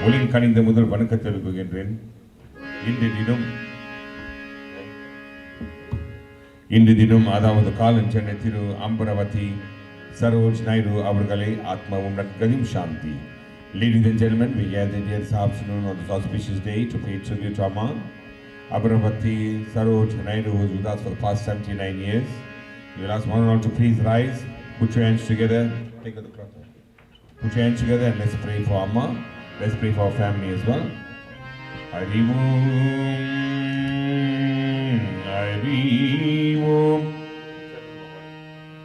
ஒளியின் கனிந்த முதல் வணக்கத்தை எழுப்புகின்றேன். இன்று தினம் அதாவது காலன் சென்னை திரு அம்பரவதி சரோஜ் நாயுடு அவர்களை ஆத்மாவும் நற்கதியும் சாந்தி. Ladies and gentlemen, we gather here this afternoon on this auspicious day to pay tribute to Amma Ambrabathy Saroj Naidoo, who was with us for the past 79 years. We will ask one and all to please rise, put your hands together, take out the cloth. Put your hands together and let's pray for Amma. Let's pray for our family as well. Hari Om, Hari Om,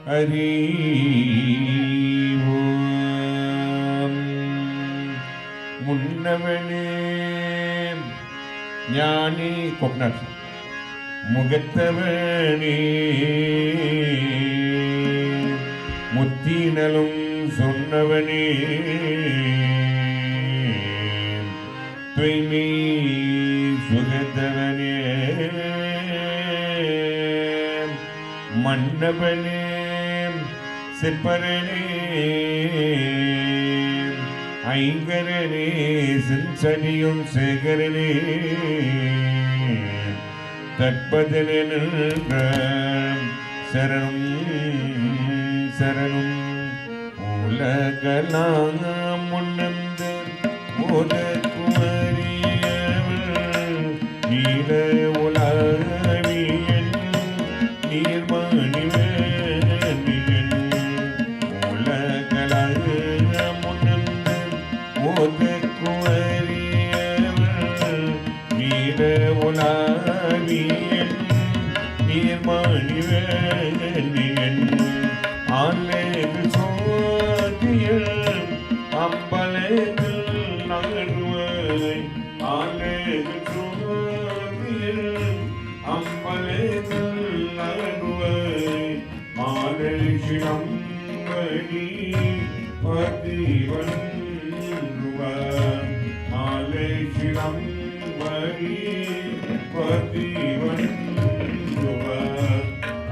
Hari Om. Munnavane Jnani Coconut Mugattavane Muttinalum Sonnavane Tuimi Sugattavane Mannavane Sipparane Aingarane Sinsaniyum Segarane Tatpadanenra Saranum Saranum Ulagala Munnamdu Mudakumariyavan Neela Ulaviyan Nirmanivan Ulagala Munnamdu Mudakumariyavan Neela Ulaviyan Nirmanivan Alegu Sotiyam Ambalegu Nagaruvai Alegu Sotiyam Ambalegu Nagaruvai Maleshiram Vadi Pativanduva Maleshiram Vadi Pativanduva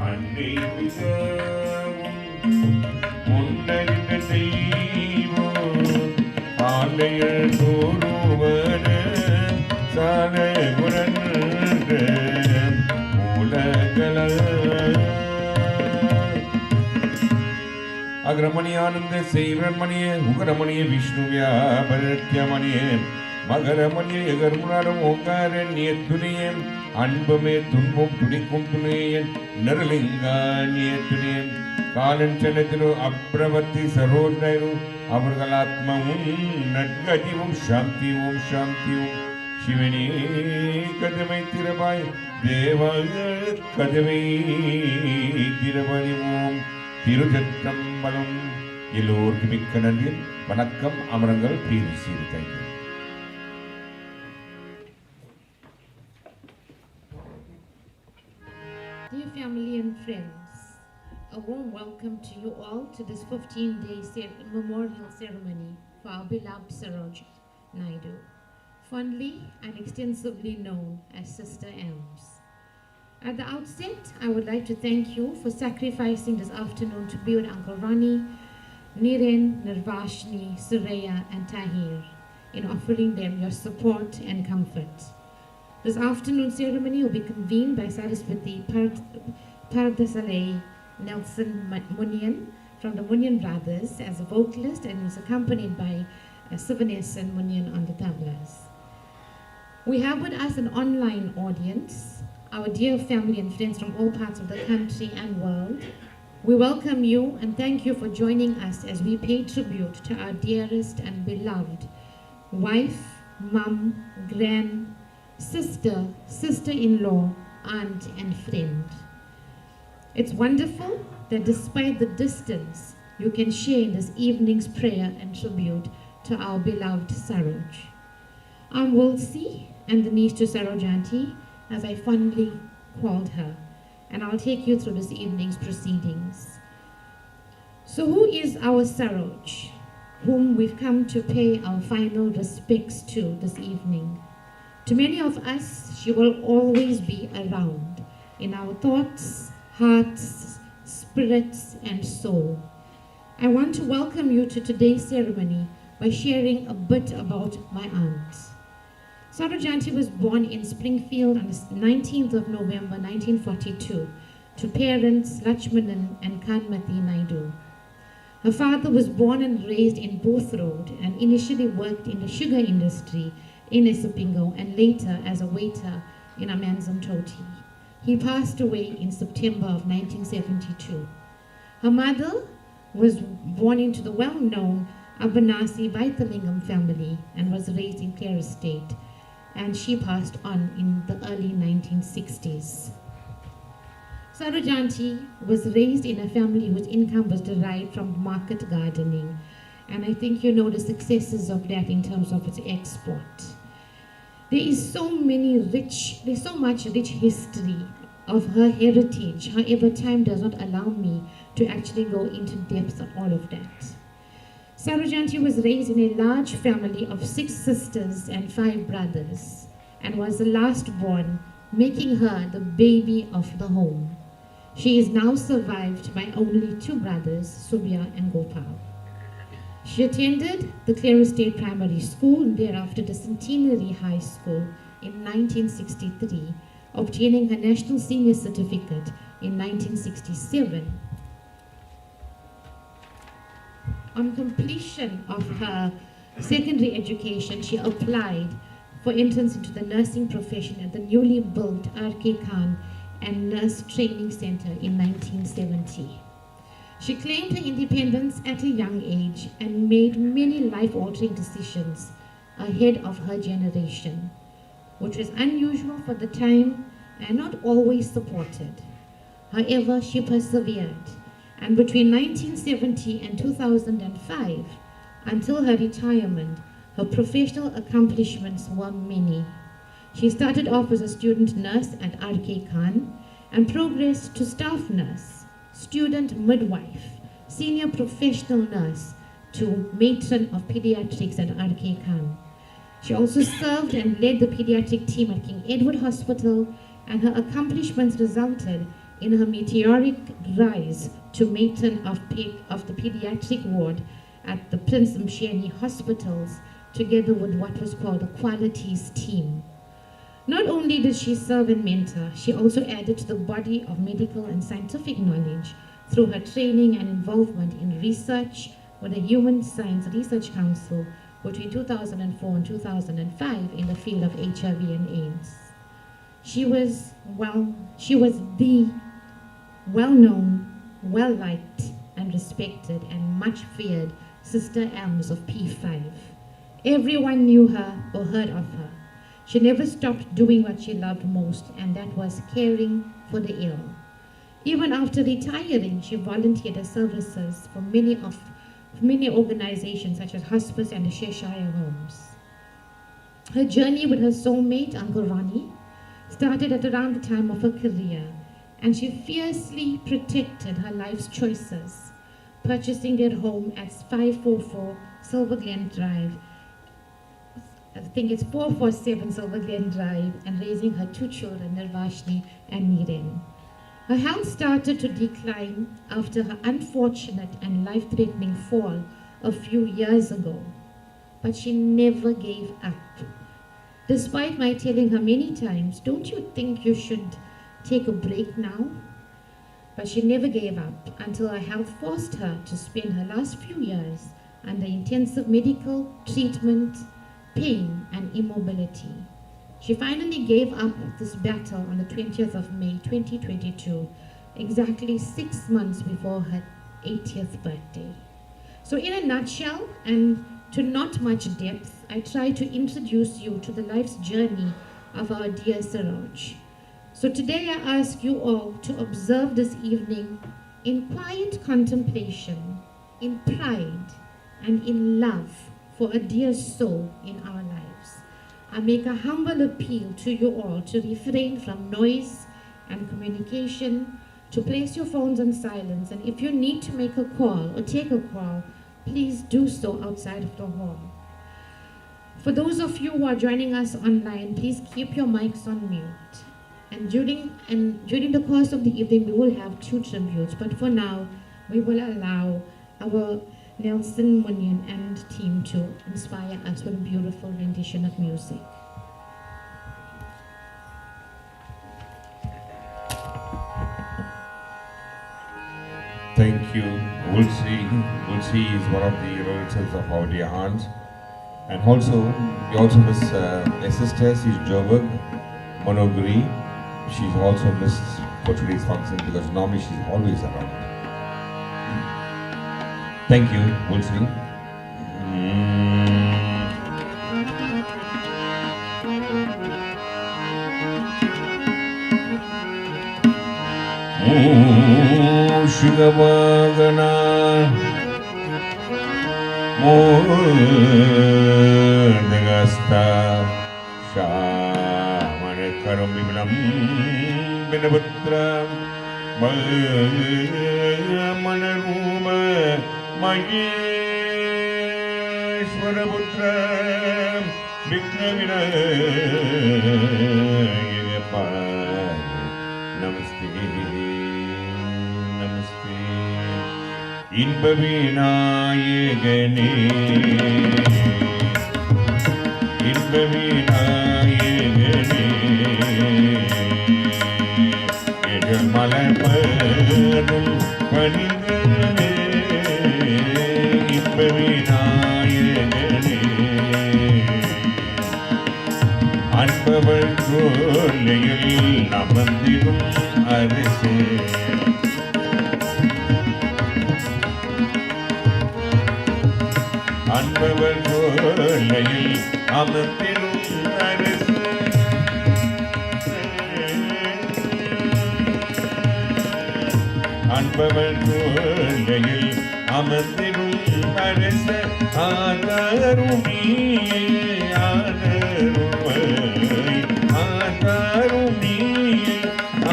Anni Munnarita Deivam Alayal Guruvana Salagurananda Mulagala Agramaniyananda Seiranmaniye Ugaramaniye Vishnuvya Bharatyamaniye Magaramaniye Yagarmunaram Okaranyetuniye Anbame Tunmum Tudikum Tuneyen Naralinga Nyetuneyen காலன் செல்லத்திலோ அம்பிரவத்தி சரோஜ் நாயுடு அவர்கள் ஆத்மாவும் நற்கதியும் சாந்தியும் சாந்தியும் சிவனே கதவை திறவாய் தேவாய கதவை திறவறிவோம் திருச்சற்றம்பலம். எல்லோருக்கும் மிக்க நன்றி. வணக்கம். அமரங்கள். ப்ளீஸ் சீர். Thank you. Dear family and friends, a warm welcome to you all to this 15-day memorial ceremony for our beloved Saroj Naidoo, fondly and extensively known as Sister Ems. At the outset, I would like to thank you for sacrificing this afternoon to be with Uncle Ronnie, Niren, Nirvashni, Suraya and Tahir in offering them your support and comfort. This afternoon ceremony will be convened by Saraswati Pardasalai Nelson Munyan from the Munyan brothers as a vocalist and is accompanied by Sivanes and Munyan on the tablas. We have with us an online audience, our dear family and friends from all parts of the country and world. We welcome you and thank you for joining us as we pay tribute to our dearest and beloved wife, mum, sister, sister-in-law, aunt and friend. It's wonderful that despite the distance, you can share in this evening's prayer and tribute to our beloved Saroj. I'm Wolsey and the niece to Saroj Auntie, as I fondly called her, and I'll take you through this evening's proceedings. So who is our Saroj, whom we've come to pay our final respects to this evening? To many of us, she will always be around in our thoughts, hearts, spirits, and soul. I want to welcome you to today's ceremony by sharing a bit about my aunt. Sarojanti was born in Springfield on the 19th of November 1942 to parents Lakshmanan and Kanmati Naidoo. Her father was born and raised in Booth Road and initially worked in the sugar industry in Esopingo and later as a waiter in Amanzimtoti. He passed away in September of 1972. Her mother was born into the well-known Abanasi Vaithalingam family and was raised in Clare Estate, and she passed on in the early 1960s. Sarojanti was raised in a family whose income was derived from market gardening, and I think you know the successes of that in terms of its export. There's so much rich history of her heritage. However, time does not allow me to actually go into depth on all of that. Sarojanti was raised in a large family of 6 sisters and 5 brothers and was the last born, making her the baby of the home. She is now survived by only 2 brothers, Subya and Gopal. She attended the Clare Estate Primary School and thereafter the Centenary High School in 1963, obtaining her National Senior Certificate in 1967. On completion of her secondary education, she applied for entrance into the nursing profession at the newly built R.K. Khan and Nurse Training Center in 1970. She claimed her independence at a young age and made many life-altering decisions ahead of her generation, which was unusual for the time and not always supported. However, she persevered, and between 1970 and 2005, until her retirement, her professional accomplishments were many. She started off as a student nurse at R.K. Khan and progressed to staff nurse, student midwife, senior professional nurse, to matron of pediatrics at R.K. Khan. She also served and led the pediatric team at King Edward Hospital, and her accomplishments resulted in her meteoric rise to matron of the pediatric ward at the Prince Msheni Hospitals, together with what was called the Qualities Team. Not only did she serve and mentor, she also added to the body of medical and scientific knowledge through her training and involvement in research with the Human Science Research Council between 2004 and 2005 in the field of HIV and AIDS. She was the well-known, well-liked, and respected and much feared Sister Ams of P5. Everyone knew her or heard of her. She never stopped doing what she loved most, and that was caring for the ill. Even after retiring, she volunteered her services for many organizations such as Hospice and the Cheshire Homes. Her journey with her soulmate, Uncle Ronnie, started at around the time of her career, and she fiercely protected her life's choices, purchasing their home at 544 Silver Glen Drive. I think it's 447 Silver Glen Drive, and raising her 2 children, Nirvashni and Niren. Her health started to decline after her unfortunate and life-threatening fall a few years ago, but she never gave up. Despite my telling her many times, "Don't you think you should take a break now?" But she never gave up until her health forced her to spend her last few years under intensive medical treatment, pain, and immobility. She finally gave up this battle on the 20th of May 2022, exactly 6 months before her 80th birthday. So in a nutshell, and to not much depth, I try to introduce you to the life's journey of our dear Saroj. So today I ask you all to observe this evening in quiet contemplation, in pride, and in love for a dear soul in our lives. I make a humble appeal to you all to refrain from noise and communication, to place your phones on silence, and if you need to make a call or take a call, please do so outside of the hall. For those of you who are joining us online, please keep your mics on mute. And during the course of the evening, we will have 2 tributes, but for now, we will allow our Nelson Munyan and team to inspire us with a beautiful rendition of music. Thank you. Woolsey is one of the relatives of our dear aunt. And also, we also miss a sister, she's Joburg, Monoguri. She's also missed for today's function because normally she's always around. Thank you, Woolsey. Shigavagana Mordagasta Shamanakaram Biblam Binabatra Manaruma Maheshwaraputra Vignavina Namaste. இன்பவிநாயகனே இன்பவிநாயகனே எங்கள் மலர்பதும் பணிந்தனே இன்பவிநாயகனே அன்பவள் கோலையில் அமர்ந்திடும் அரசே அன்பவர் கோலையில் அமர்ந்திடும் அரசு அன்பவர் கோலையில் அமர்ந்திடும் அரச ஆதாருமியே ஆதருவாய் ஆதாருமியே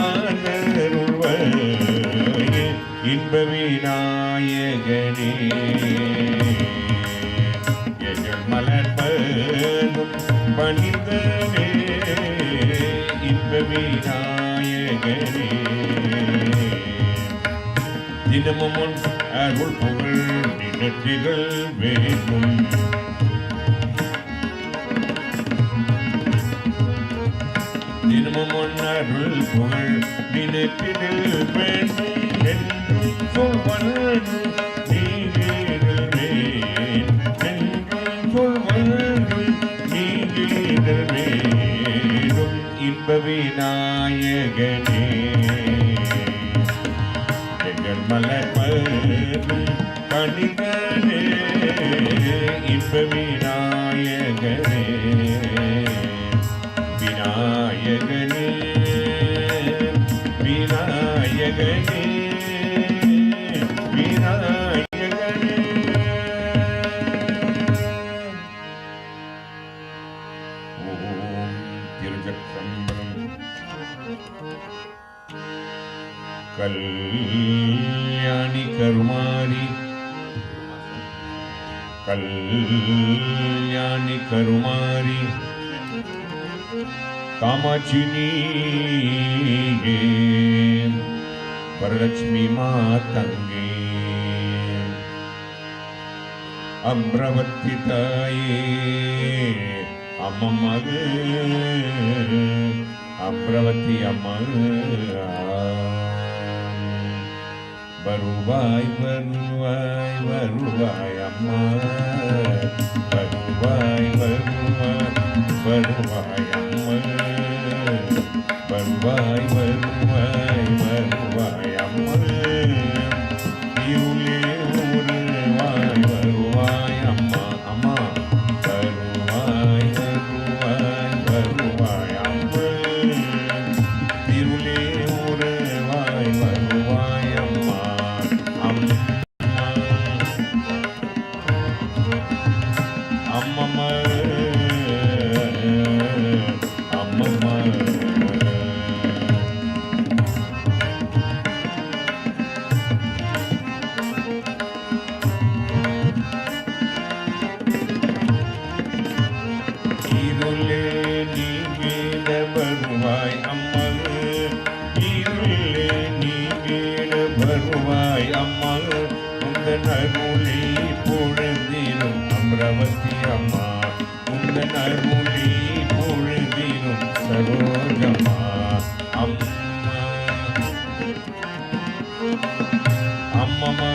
ஆதருவாய் இன்பவிநாயகனே மலர்பதும் பணிந்தனே இன்பவிநாயகனே தினமும் அருள் புகழ் நிகழ்ச்சிகள் வேண்டும் தினமும் அருள் புகழ் நிகழ்ச்சிகள் வேண்டும் என்றும் சொல்வது இன்பவிநாயகனே எங்கள் மலர்பதும் பணிந்தனே இன்பவிநாயகனே விநாயகனே விநாயகனே விநாயகனே ஓம் திருச்சம்பரம் கல்யாணி கருமாரி கல்யாணி கருமாரி காமாட்சினி வரலட்சுமி மாதங்கே அம்ரவத்தி தாயே அம்மமது அம்ரவத்தி அம்மா வருவாய் வருவாய் வருவாய் அம்மா வருவாய் வருவாய் வருவாய் அம்மா வருவாய் வருவாய் வருவாய் அம்மா இருளே வருவாய் வருவாய் அம்மா அம்மா வருவாய் வருவாய் வருவாய் அம்மா இருளே வருவாய் வருவாய் அம்மா அம்மா அம்பரவதி அம்மா உந்தன் அருளை பொழுதிலும் சரோஜம்மா அம்மா அம்மம்மா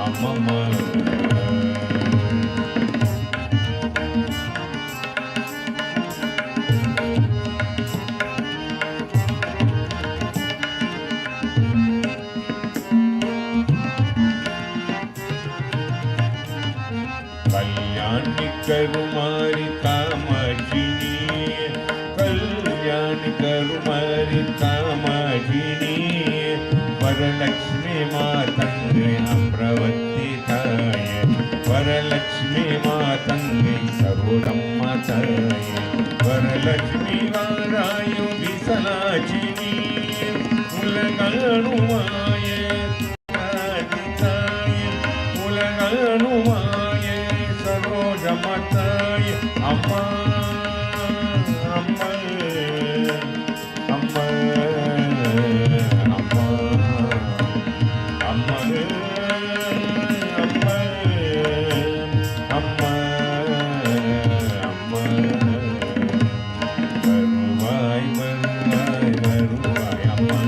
அம்மம்மா கல்யாணி கருமாரி காமாட்சினி கல்யாணி கருமாரி காமாட்சினி வரலட்சுமி மாதங்கை அம்ரவத்தி தாய வரலட்சுமி மாதங்கை சரோஜம்மா தாய வரலட்சுமி வாராயு விசலாட்சினி உலகனுமாய உலகனுமாய சரோஜம்மா தாய அம்மா அம்மா அம்மா அம்மா அம்மா அம்மா அம்மா அம்மா வருவாய் வருவாய் வருவாய் அம்மா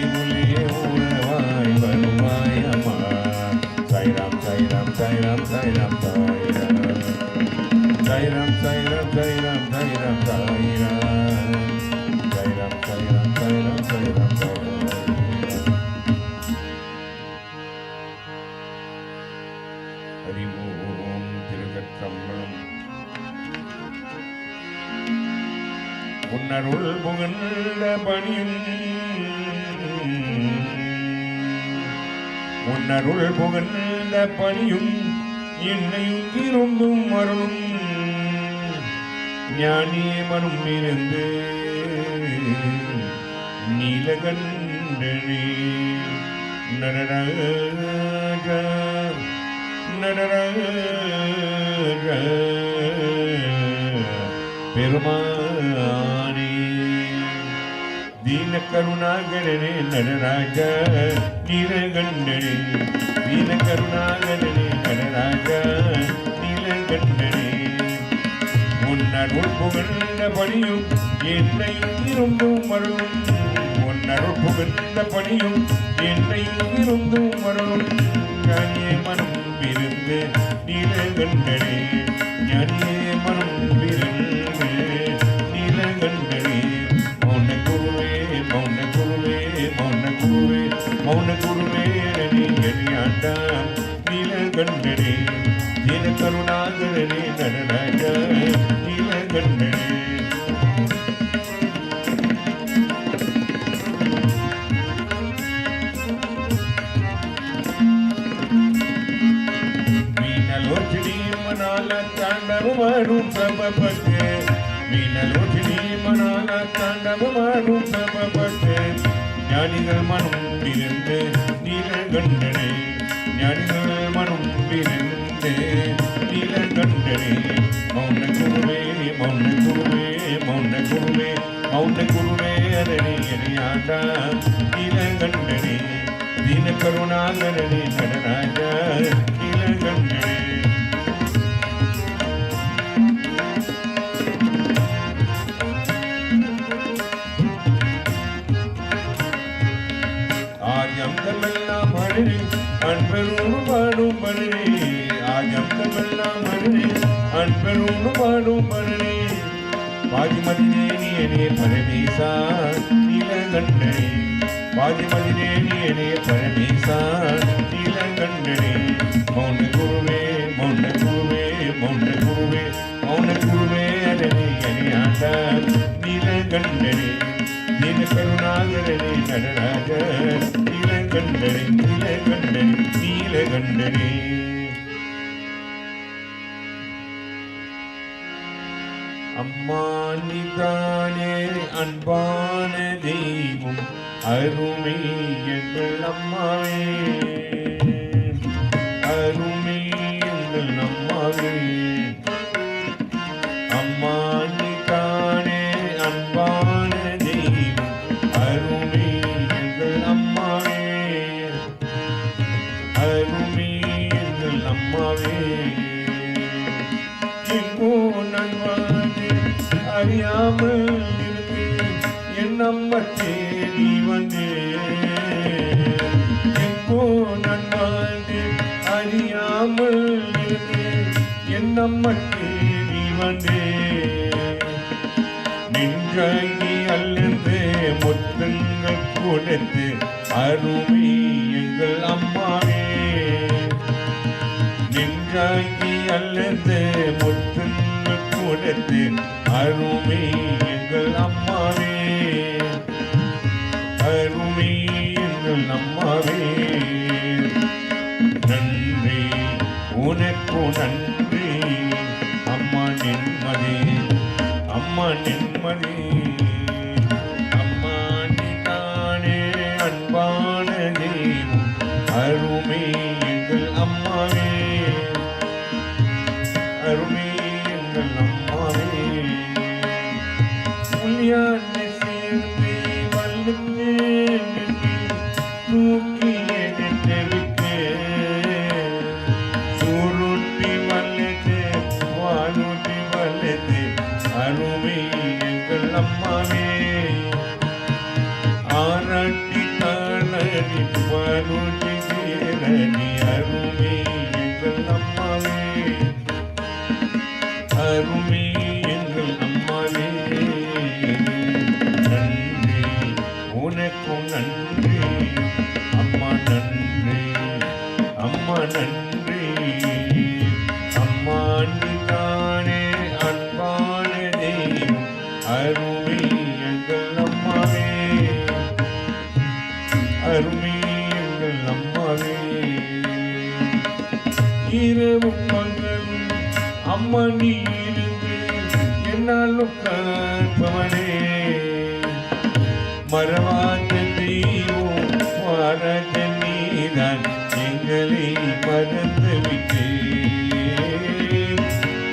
இருளே உறவாய் வருவாய் அம்மா சாய்ராம் சாய்ராம் சாய்ராம் சாய்ராம் சாய்ராம் சாய்ராம் சாய்ராம் சாய்ராம் சாய்ராம் சாய்ராம் சாய்ராம் சாய்ராம் சாய்ராம் சாய்ராம் அறிவோம் திருக்கற்றம்பலம் உன்னருள் புகழ்ந்த பணியும் உன்னருள் புகழ்ந்த பணியும் என்னையும் திரும்பும் அருளும் ஞானியே மனம் இருந்து நீலகண்டனே நடராஜ நடராஜ பெருமானே தீன கருணாகரனே நடராஜ நீலகண்டனே தீன கருணாகரனே நடராஜ நீலகண்டனே உன்னருள் புகழ்ந்த பணியும் என்னையும் இருந்தும் அருளும் உன்னருள் புகழ்ந்த பணியும் என்னையும் இருந்தும் அருளும் ஞானியே மனம் விருந்து நீலகண்டனே ஞானியே மனம் விருந்து நீலகண்டனே மௌன குருவே மௌன குருவே மௌன குருவே மௌன குருவே நீயாண்டாம் நீலகண்டனே தீன கருணாகரனே நடராஜ நீலகண்டனே மீனலோச்சினி மனால தாண்டவமாடும் சபபத்து மீனலோச்சினி மனால தாண்டவமாடும் சபபத்து ஞானிகள் மனம் விருந்து நீலகண்டனே ஞானிகள் மனம் விருந்து நீலகண்டனே மௌன குருவே மௌன குருவே மௌன குருவே மௌன குருவே அதனே அணியாண்டா நீலகண்டனே தீன கருணாகரனே நடராஜ நீலகண்டனே ஆஜம்களெல்லாம் அருளே அன்பரோடு பாடும் பருளே ஆஜம்களெல்லாம் அருளே அன்பரோடு பாடும் பருளே பாதிமதினேனியனே பரமேசா நீலகண்டனே பாதிமதினேனியனே பரமேசா நீலகண்டனே மௌன குருவே மௌன குருவே மௌன குருவே மௌன குருவே அதனே அணியாண்டா நீலகண்டனே தீன கருணாகரனே நடராஜ நீலகண்டனே நீலகண்டனே நீலகண்டனே அம்மா நீதானே அன்பான தெய்வம் அருமை எங்கள் அம்மாவே அருமை எங்கள் அம்மாவே அம்மா நீதானே அன்பான தெய்வம் அருமை எங்கள் அம்மாவே அருமை அம்மாவே எங்கோ நான் வாழ்ந்து அறியாமல் இருந்து என் அம்மா தேடி வந்தேன் எங்கோ நான் வாழ்ந்து அறியாமல் இருந்து என் அம்மா தேடி வந்தேன் நின்றாங்கி அல்லது முத்தங்கள் கொடுத்து அருமை எங்கள் அம்மாவே நின்றாங்கி அல்லது முத்தங்கள் கொடுத்து அருமை எங்கள் அம்மாவே அருமை எங்கள் அம்மாவே நன்றி உனக்கு நன்றி அம்மா நிம்மதி அம்மா நிம்மதி அம்மா நீதானே அன்பான தெய்வம் அருமை எங்கள் அம்மாவே அருமை எங்கள் அம்மாவே புள்ளியாண்மை சேர்ந்து வல்லுக்கு தூக்கி எடுத்து விட்டு சூருட்டி வல்லது வானூட்டி வல்லது அருமை எங்கள் அம்மாவே ஆராட்டி தாளடி வானூட்டி சேரடி அருமை எங்கள் அம்மாவே அருமை எங்கள் அம்மாவே நன்றி உனக்கும் நன்றி அம்மா நன்றி அம்மா நன்றி அம்மா நீதானே அன்பான தெய்வம் அருமை எங்கள் அம்மாவே அருமை எங்கள் அம்மாவே இரவும் பகலும் அம்மா நீ இருந்து என்னாலும் காப்பவனே மறவாத தெய்வம் மாறாத நீதான் எங்களை மறந்து விட்டேன்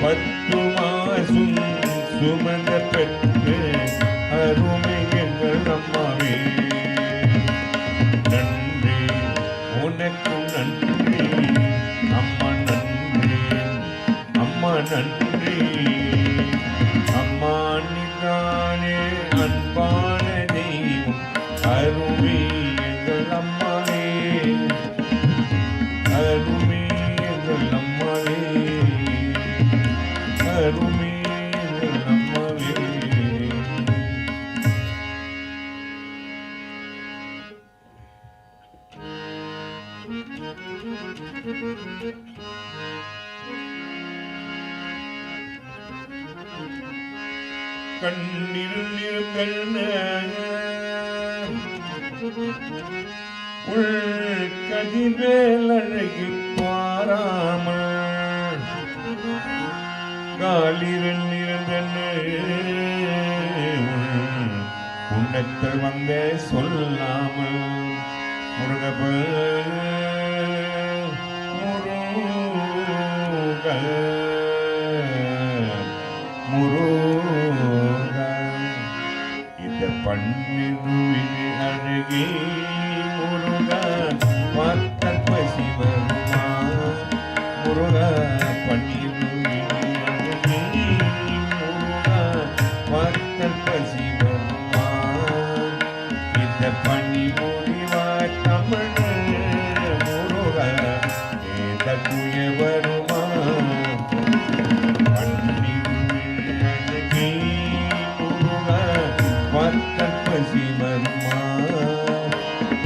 10 மாசம் சுமந்த பெற்று அருமை எங்கள் அம்மாவே நன்றி உனக்கு நன்றி அம்மா நன்றி அம்மா நன்றி அம்மா நீதானே அன்பான தெய்வம் அருமை எங்கள் அம்மாவே அருமை எங்கள் அம்மாவே அருமை எங்கள் அம்மாவே கண்ணிருந்த உள் கதிர்வேல் அழகி பாராமல் காலிருந்த உன்னத்தில் வந்த சொல்லாமல் முருகப்ப முருக இந்த பண்ணினுவின் அழகே முருக பார்த்தல் பசி வருமா முருக பண்ணினுவின் அழகே முருக பார்த்தல் பசி வருமா இந்த பண்ணி முடிவா தமிழ் முருக ஏத துய வருமா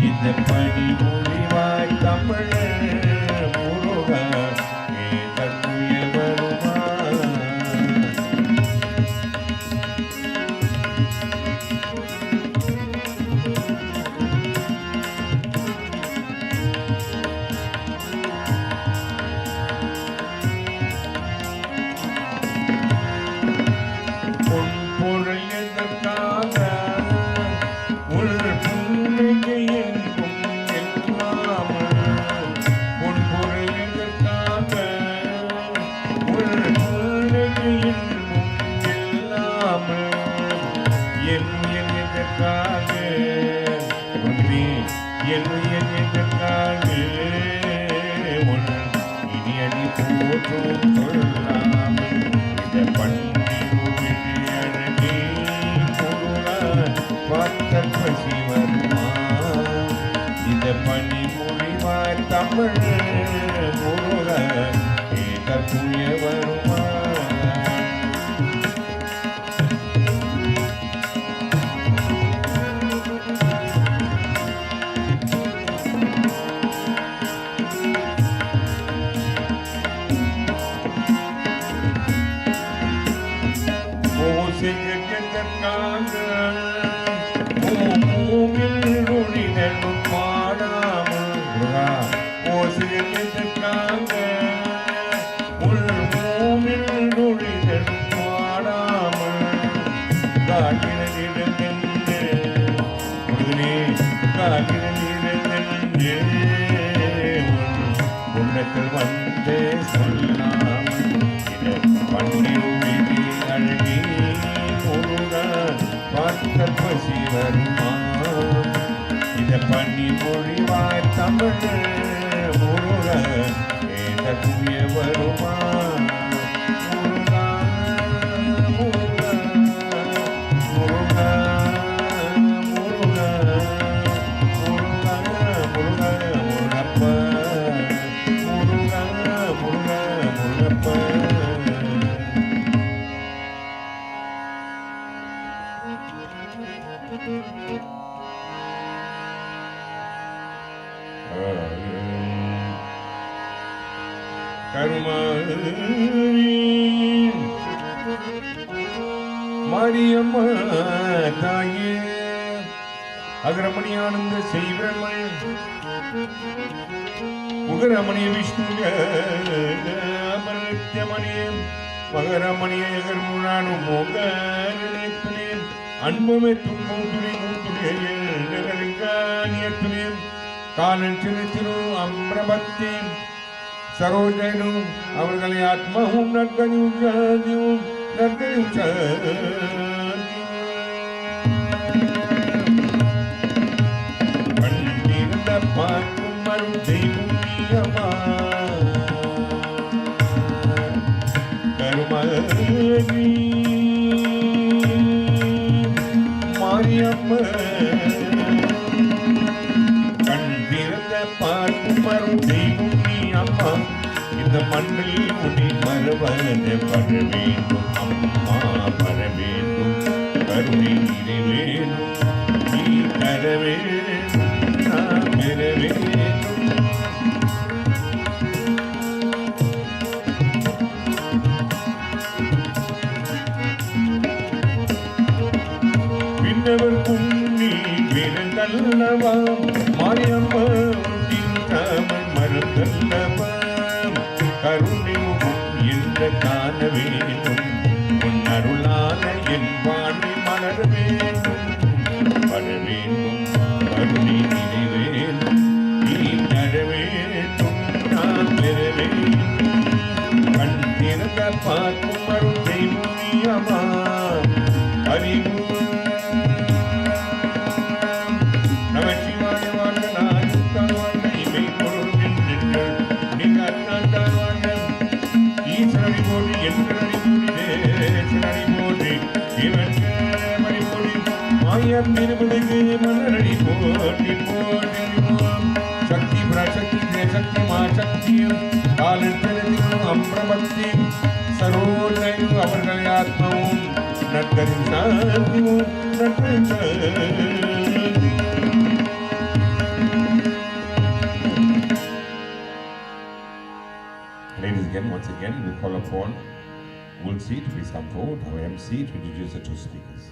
இந்த பணி முடிவாய் தமிழ் முருக மாரியம்மா தாயே அகரமணியானந்த செய்வரமணி முகரமணி விஷ்ணுய அமர்த்தியமணிய மகரமணிய எகர்முனானு மோகரணித்துணே அன்புமே துன்பம் துணி மூத்துணைய நிரலிங்கானியத்துணே காலன் சிறு அம்பிரபத்தி சரோஜனும் அவர்களை ஆத்மாவும் நற்கதியும் ஜாதியும் நற்கதியும் கண்டிருந்த பார்க்கும் மரும் தெய்வம் நீயமா கருமணி மாரியம்மா கண்டிருந்த பார்க்கும் மரும் தெய்வம் அம்மா இந்த மண்ணில் உன்னை மறுவதை வர வேண்டும் அம்மா வர வேண்டும் கருணை நிறை வேண்டும் நீ தர வேண்டும் நான் பெற வேண்டும் பின்னவர் குன்னி பிறந்தல்லவா மாரியம்மா உன் மருந்தல்லவா கருணை என்ற காண வேண்டும் உன் அருளான என் வாழ்வை மலர வேண்டும் வர வேண்டும் கருணை நிறை வேண்டும் நீ தர வேண்டும் நான் பெற வேண்டும் கண் திறந்த பார்க்கும் அருள் தெய்வம் நீயமா அறிவு நமச்சிவாய வாழ்க நாயத்தான் வாழ்க இவை பொருள் என்று நீங்கள் நான் வாழ்க ஈஸ்வரனை போற்றி எந்தனை போற்றி தேசனை போற்றி இவன் மணிபோடி மாயம் நிறுவனக்கு மலரடி போற்றி போற்றி சக்தி பிரசக்தி தேசக்தி மாசக்தியும் காலத்திலும் அம்பிரபத்தி சரோஜையும் அவர்களை ஆத்மாவும் நற்கதின் சாந்தியும் நற்கதின் Ladies again, once again, we call upon Will Seat, please come forward. Our MC to introduce the two speakers.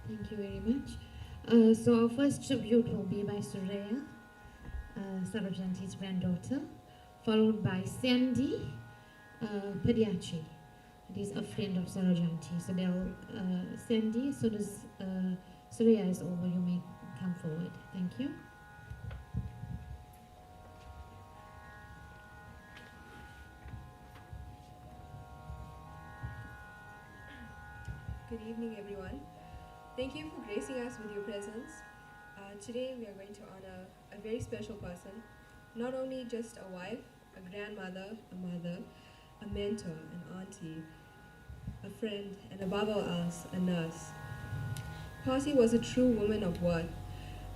Thank you very much. So our first tribute will be by Suraya, Sarojanthi's granddaughter, followed by Sandy Padiachi. It is a friend of Sarajanti. So they'll, Sandy, as soon as Suraya is over, you may come forward. Thank you. Good evening, everyone. Thank you for gracing us with your presence. Today, we are going to honor a very special person, not only just a wife, a grandmother, a mother, a mentor, an auntie, a friend, and above all else, a nurse. Pasi was a true woman of worth,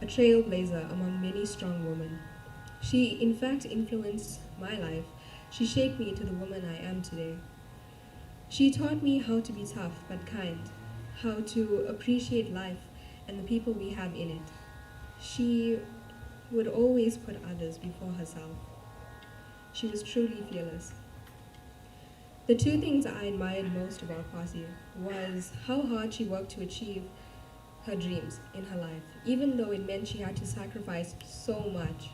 a trailblazer among many strong women. She, in fact, influenced my life. She shaped me into the woman I am today. She taught me how to be tough but kind, how to appreciate life and the people we have in it. She would always put others before herself. She was truly fearless. The two things I admired most about Pasi was how hard she worked to achieve her dreams in her life, even though it meant she had to sacrifice so much.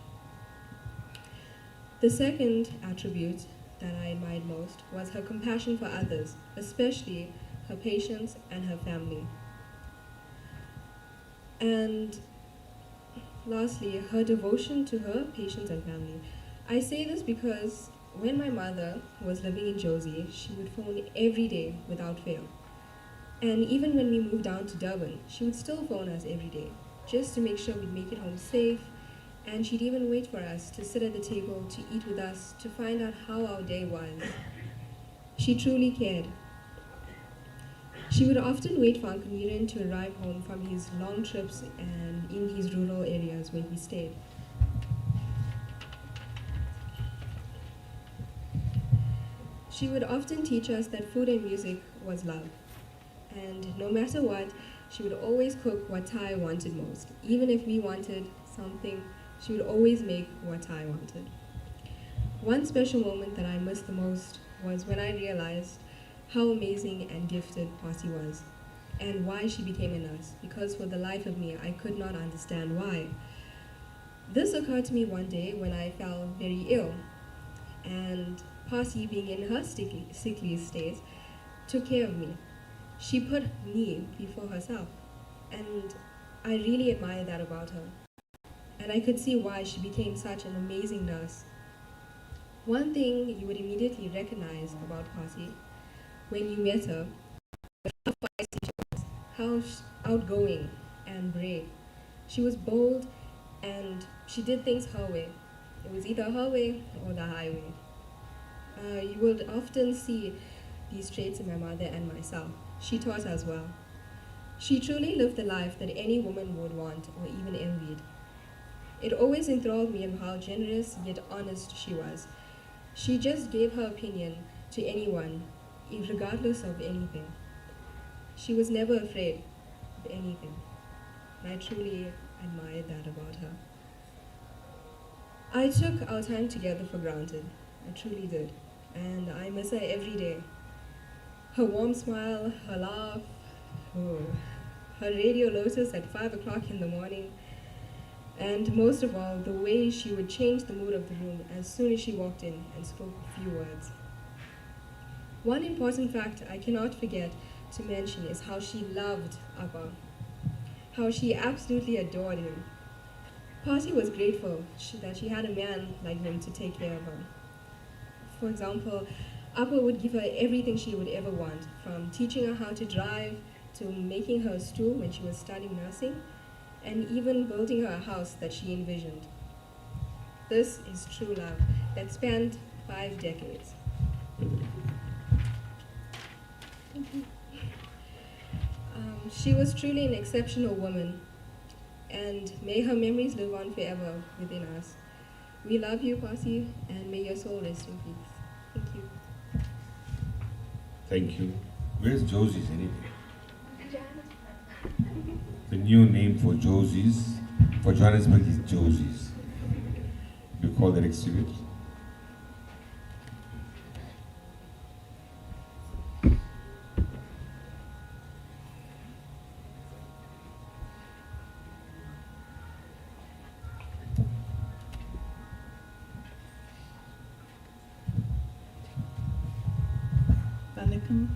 The second attribute that I admired most was her compassion for others, especially her patients and her family. And lastly, her devotion to her patients and family. I say this because when my mother was living in Josie, she would phone every day without fail. And even when we moved down to Durban, she would still phone us every day, just to make sure we'd make it home safe. And she'd even wait for us to sit at the table, to eat with us, to find out how our day was. She truly cared. She would often wait for Uncle Miran to arrive home from his long trips and in his rural areas where he stayed. She would often teach us that food and music was love. And no matter what, she would always cook what Thai wanted most. Even if we wanted something, she would always make what Thai wanted. One special moment that I missed the most was when I realized how amazing and gifted Pasi was, and why she became a nurse, because for the life of me, I could not understand why. This occurred to me one day when I fell very ill, and Pasi, being in her sickly state, took care of me. She put me before herself, and I really admire that about her. And I could see why she became such an amazing nurse. One thing you would immediately recognize about Pasi when you met her was how feisty she was, how outgoing and brave. She was bold and she did things her way. It was either her way or the highway. You would often see these traits in my mother and myself. She taught as well. She truly lived the life that any woman would want or even envied. It always enthralled me in how generous yet honest she was. She just gave her opinion to anyone, regardless of anything. She was never afraid of anything. And I truly admired that about her. I took our time together for granted. I truly did. And I miss her every day. Her warm smile, her laugh, oh, her radio lotus at 5 o'clock in the morning, and most of all, the way she would change the mood of the room as soon as she walked in and spoke a few words. One important fact I cannot forget to mention is how she loved Appa, how she absolutely adored him. Pasi was grateful that she had a man like him to take care of her. For example, Appa would give her everything she would ever want, from teaching her how to drive to making her a stool when she was studying nursing, and even building her a house that she envisioned. This is true love that spanned 5 decades. She was truly an exceptional woman, and may her memories live on forever within us. We love you, Pasi, and may your soul rest in peace. Thank you. Thank you. Where's Josie's anyway? The new name for Josie's, for Johannesburg is Josie's. You call that exhibit? Vanakkam,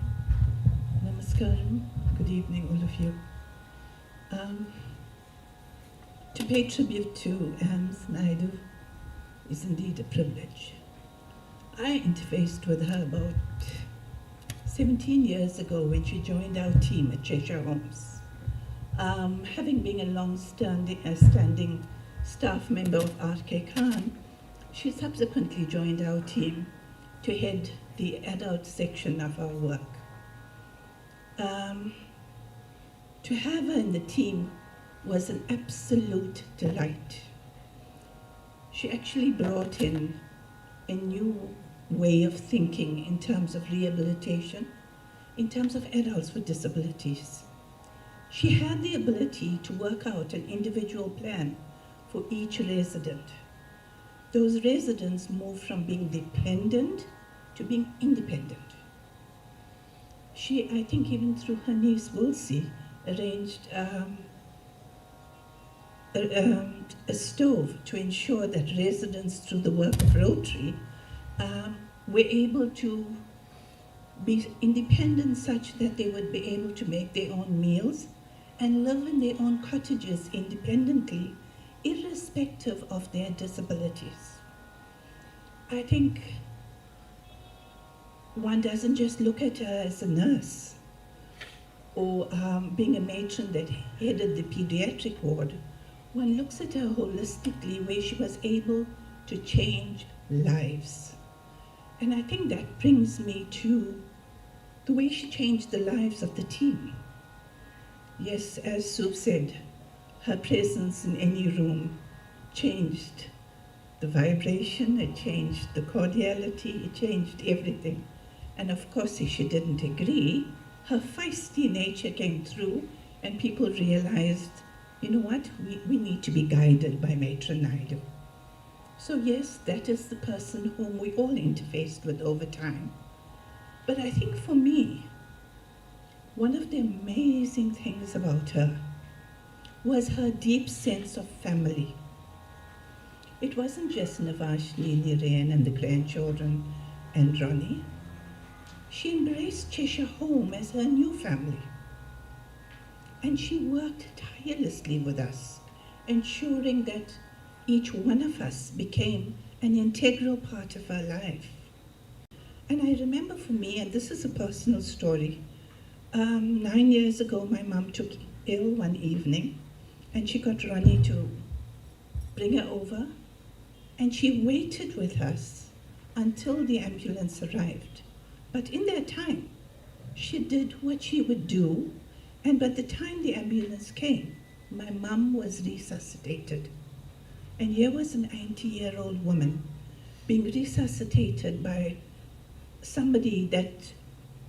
namaskaram, good evening all of you. To pay tribute to Ambrabathy Naidoo is indeed a privilege. I interfaced with her about 17 years ago when she joined our team at Cheshire Homes. Having been a long-standing staff member of R.K. Khan, she subsequently joined our team to head the adult section of our work. To have her in the team was an absolute delight. She actually brought in a new way of thinking in terms of rehabilitation, in terms of adults with disabilities. She had the ability to work out an individual plan for each resident. Those residents moved from being dependent to being independent. She, I think even through her niece Wolsey, arranged a stove to ensure that residents, through the work of Rotary, were able to be independent such that they would be able to make their own meals and live in their own cottages independently, irrespective of their disabilities. I think one doesn't just look at her as a nurse or being a matron that headed the pediatric ward. One looks at her holistically, where she was able to change lives. And I think that brings me to the way she changed the lives of the team. Yes, as Sue said, her presence in any room changed the vibration, it changed the cordiality, it changed everything. And of course, if she didn't agree, her feisty nature came through and people realized, you know what, we need to be guided by Matron Naidoo. So yes, that is the person whom we all interfaced with over time. But I think for me, one of the amazing things about her was her deep sense of family. It wasn't just Navashni, Niren and the grandchildren and Ronnie. She embraced Cheshire Home as her new family. And she worked tirelessly with us, ensuring that each one of us became an integral part of our life. And I remember for me, and this is a personal story, 9 years ago my mum took ill one evening and she got Ronnie to bring her over, and she waited with us until the ambulance arrived. But in that time, she did what she would do, and by the time the ambulance came, my mum was resuscitated. And here was an 90-year-old woman being resuscitated by somebody that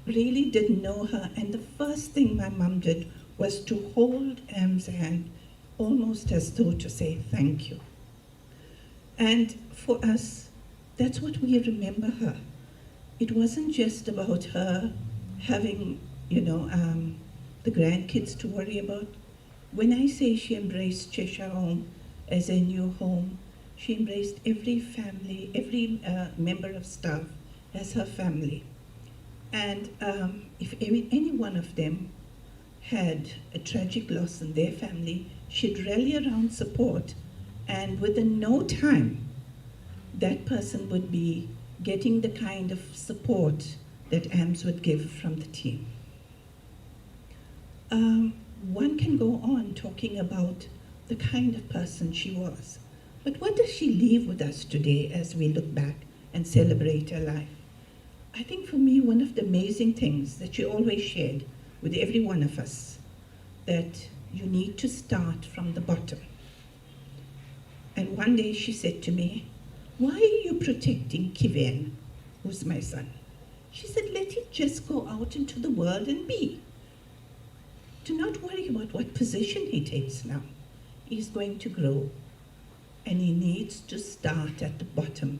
really didn't know her. And the first thing my mum did was to hold Am's hand, almost as though to say thank you. And for us, that's what we remember her. It wasn't just about her having, the grandkids to worry about. When I say she embraced Cheshire Home as a new home, she embraced every family, every member of staff as her family. And if any one of them had a tragic loss in their family, she'd rally around support, and within no time, that person would be getting the kind of support that AMS would give from the team. One can go on talking about the kind of person she was, but what does she leave with us today as we look back and celebrate her life? I think for me, one of the amazing things that she always shared with every one of us, that you need to start from the bottom. And one day she said to me, "Why are you protecting Kiven, who's my son?" She said, "Let him just go out into the world and be. Do not worry about what position he takes now. He's going to grow, and he needs to start at the bottom."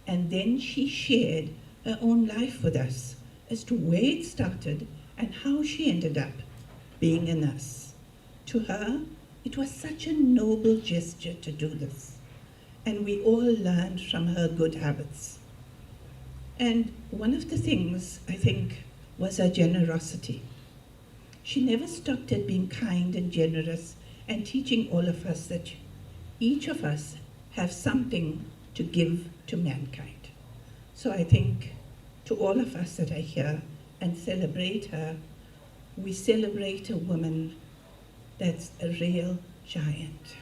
And then she shared her own life with us as to where it started and how she ended up being a nurse. To her, it was such a noble gesture to do this. And we all learned from her good habits. And one of the things, I think, was her generosity. She never stopped at being kind and generous and teaching all of us that each of us have something to give to mankind. So I think to all of us that are here, and celebrate her, we celebrate a woman that's a real giant.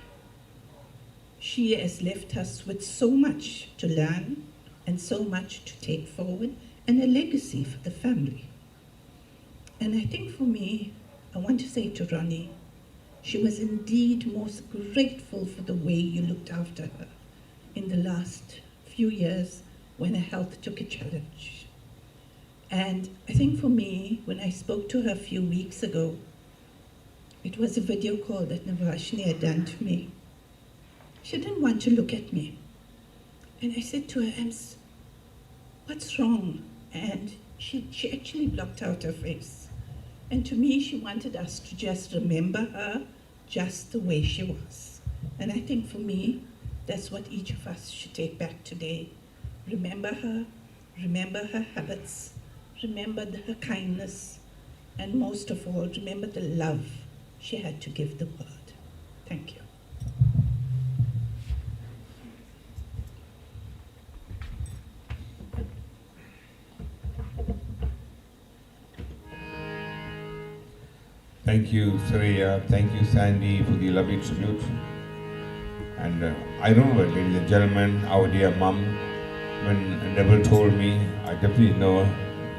She has left us with so much to learn and so much to take forward, and a legacy for the family. And I think for me, I want to say to Ronnie, she was indeed most grateful for the way you looked after her in the last few years when her health took a challenge. And I think for me, when I spoke to her a few weeks ago, it was a video call that Navashni had done to me. She didn't want to look at me. And I said to her, Ems, what's wrong? And she actually blocked out her face. And to me, she wanted us to just remember her just the way she was. And I think for me, that's what each of us should take back today. Remember her habits, remember her kindness, and most of all, remember the love she had to give the world. Thank you. Thank you, Saraya. Thank you, Sandy, for the lovely tribute. And I remember, ladies and gentlemen, our dear mum, when Neville told me, I definitely know her.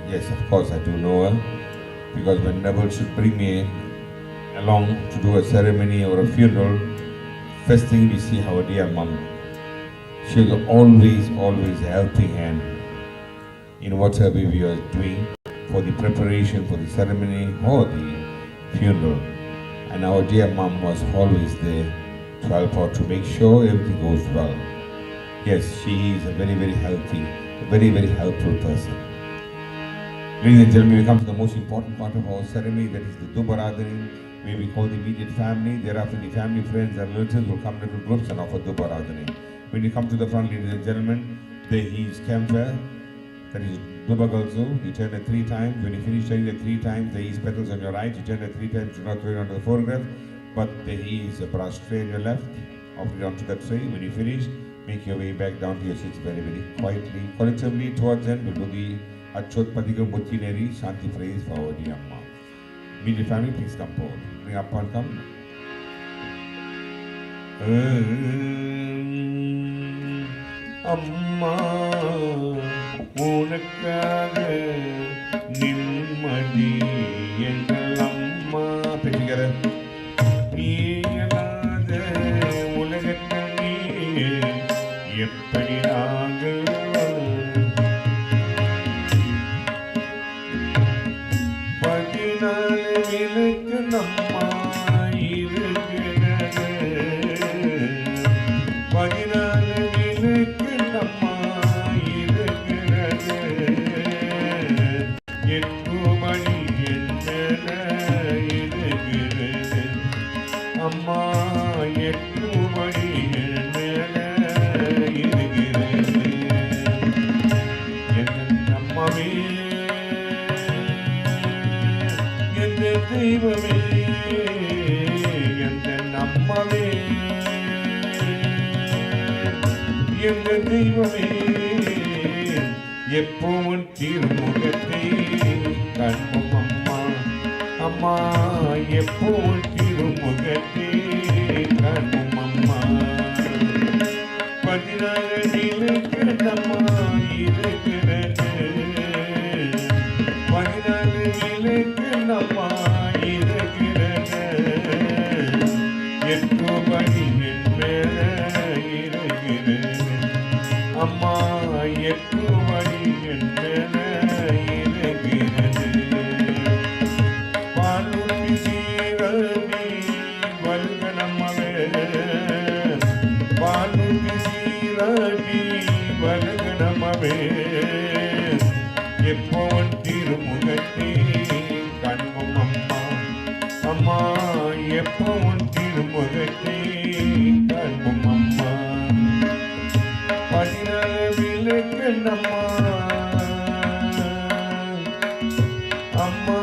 Yes, of course, I do know her. Because when Neville should bring me along to do a ceremony or a funeral, first thing we see our dear mum. She was always a helping hand in whatever we were doing for the preparation for the ceremony or the funeral. And our dear mum was always there to help out to make sure everything goes well. Yes, she is a very healthy, a very helpful person. Ladies and gentlemen, we come to the most important part of our ceremony, that is the Duar, where we call the immediate family. Thereafter, the family, friends and relatives will come in little groups and offer Duar. When you come to the front, ladies and gentlemen, there is campfire, that is Duba Galzu. You turn it 3 times. When you finish turning it 3 times, there is petals on your right. You turn it 3 times, do not throw it onto the photograph. But there is a brass tray on your left. Offer it onto that tray. When you finish, make your way back down to your seats very quietly. Collectively, towards end, we'll do the Achot Padigam Buttineri Shanti phrase for our dear Amma. Immediate family, please come forward. Bring up and come. Amma. உனக்காக நிம்மதி எங்கள் அம்மா பெற்றுகிற நீயலாத உலகத்தில் நீ எப்படி நாங்கள் 14 விளக்கு நம்மா இருக்கிறது 14 விளக்கு நம்மா அம்மா 8 மணிகள் மேல இருக்கிறது என் அம்மாவே என் தெய்வமே என் அம்மாவே என் தெய்வமே எப்பவும் திருமுகத்தை கண்ணும் அம்மா அம்மா எப்பவும் திருமுகத்தை கண்ணும் அம்மா 14 நிலைக்கு நம்மா இருக்கிறது 14 நிலைக்கு நம்மா இருக்கிறது 8 மணிகள் மேல இருக்கிறது அம்மா 8 மணிகள் மேல இருக்கிறது பாலுட்டி சீரடி வல்கணமவே பாலுட்டி சீரடி வல்கணமவே எப்போவன் திருமுகத்தை கண்ணும் அம்மா அம்மா எப்போவன் திருமுகத்தை கண்ணும் அம்மா 14 விளக்கு நம்மா அம்மா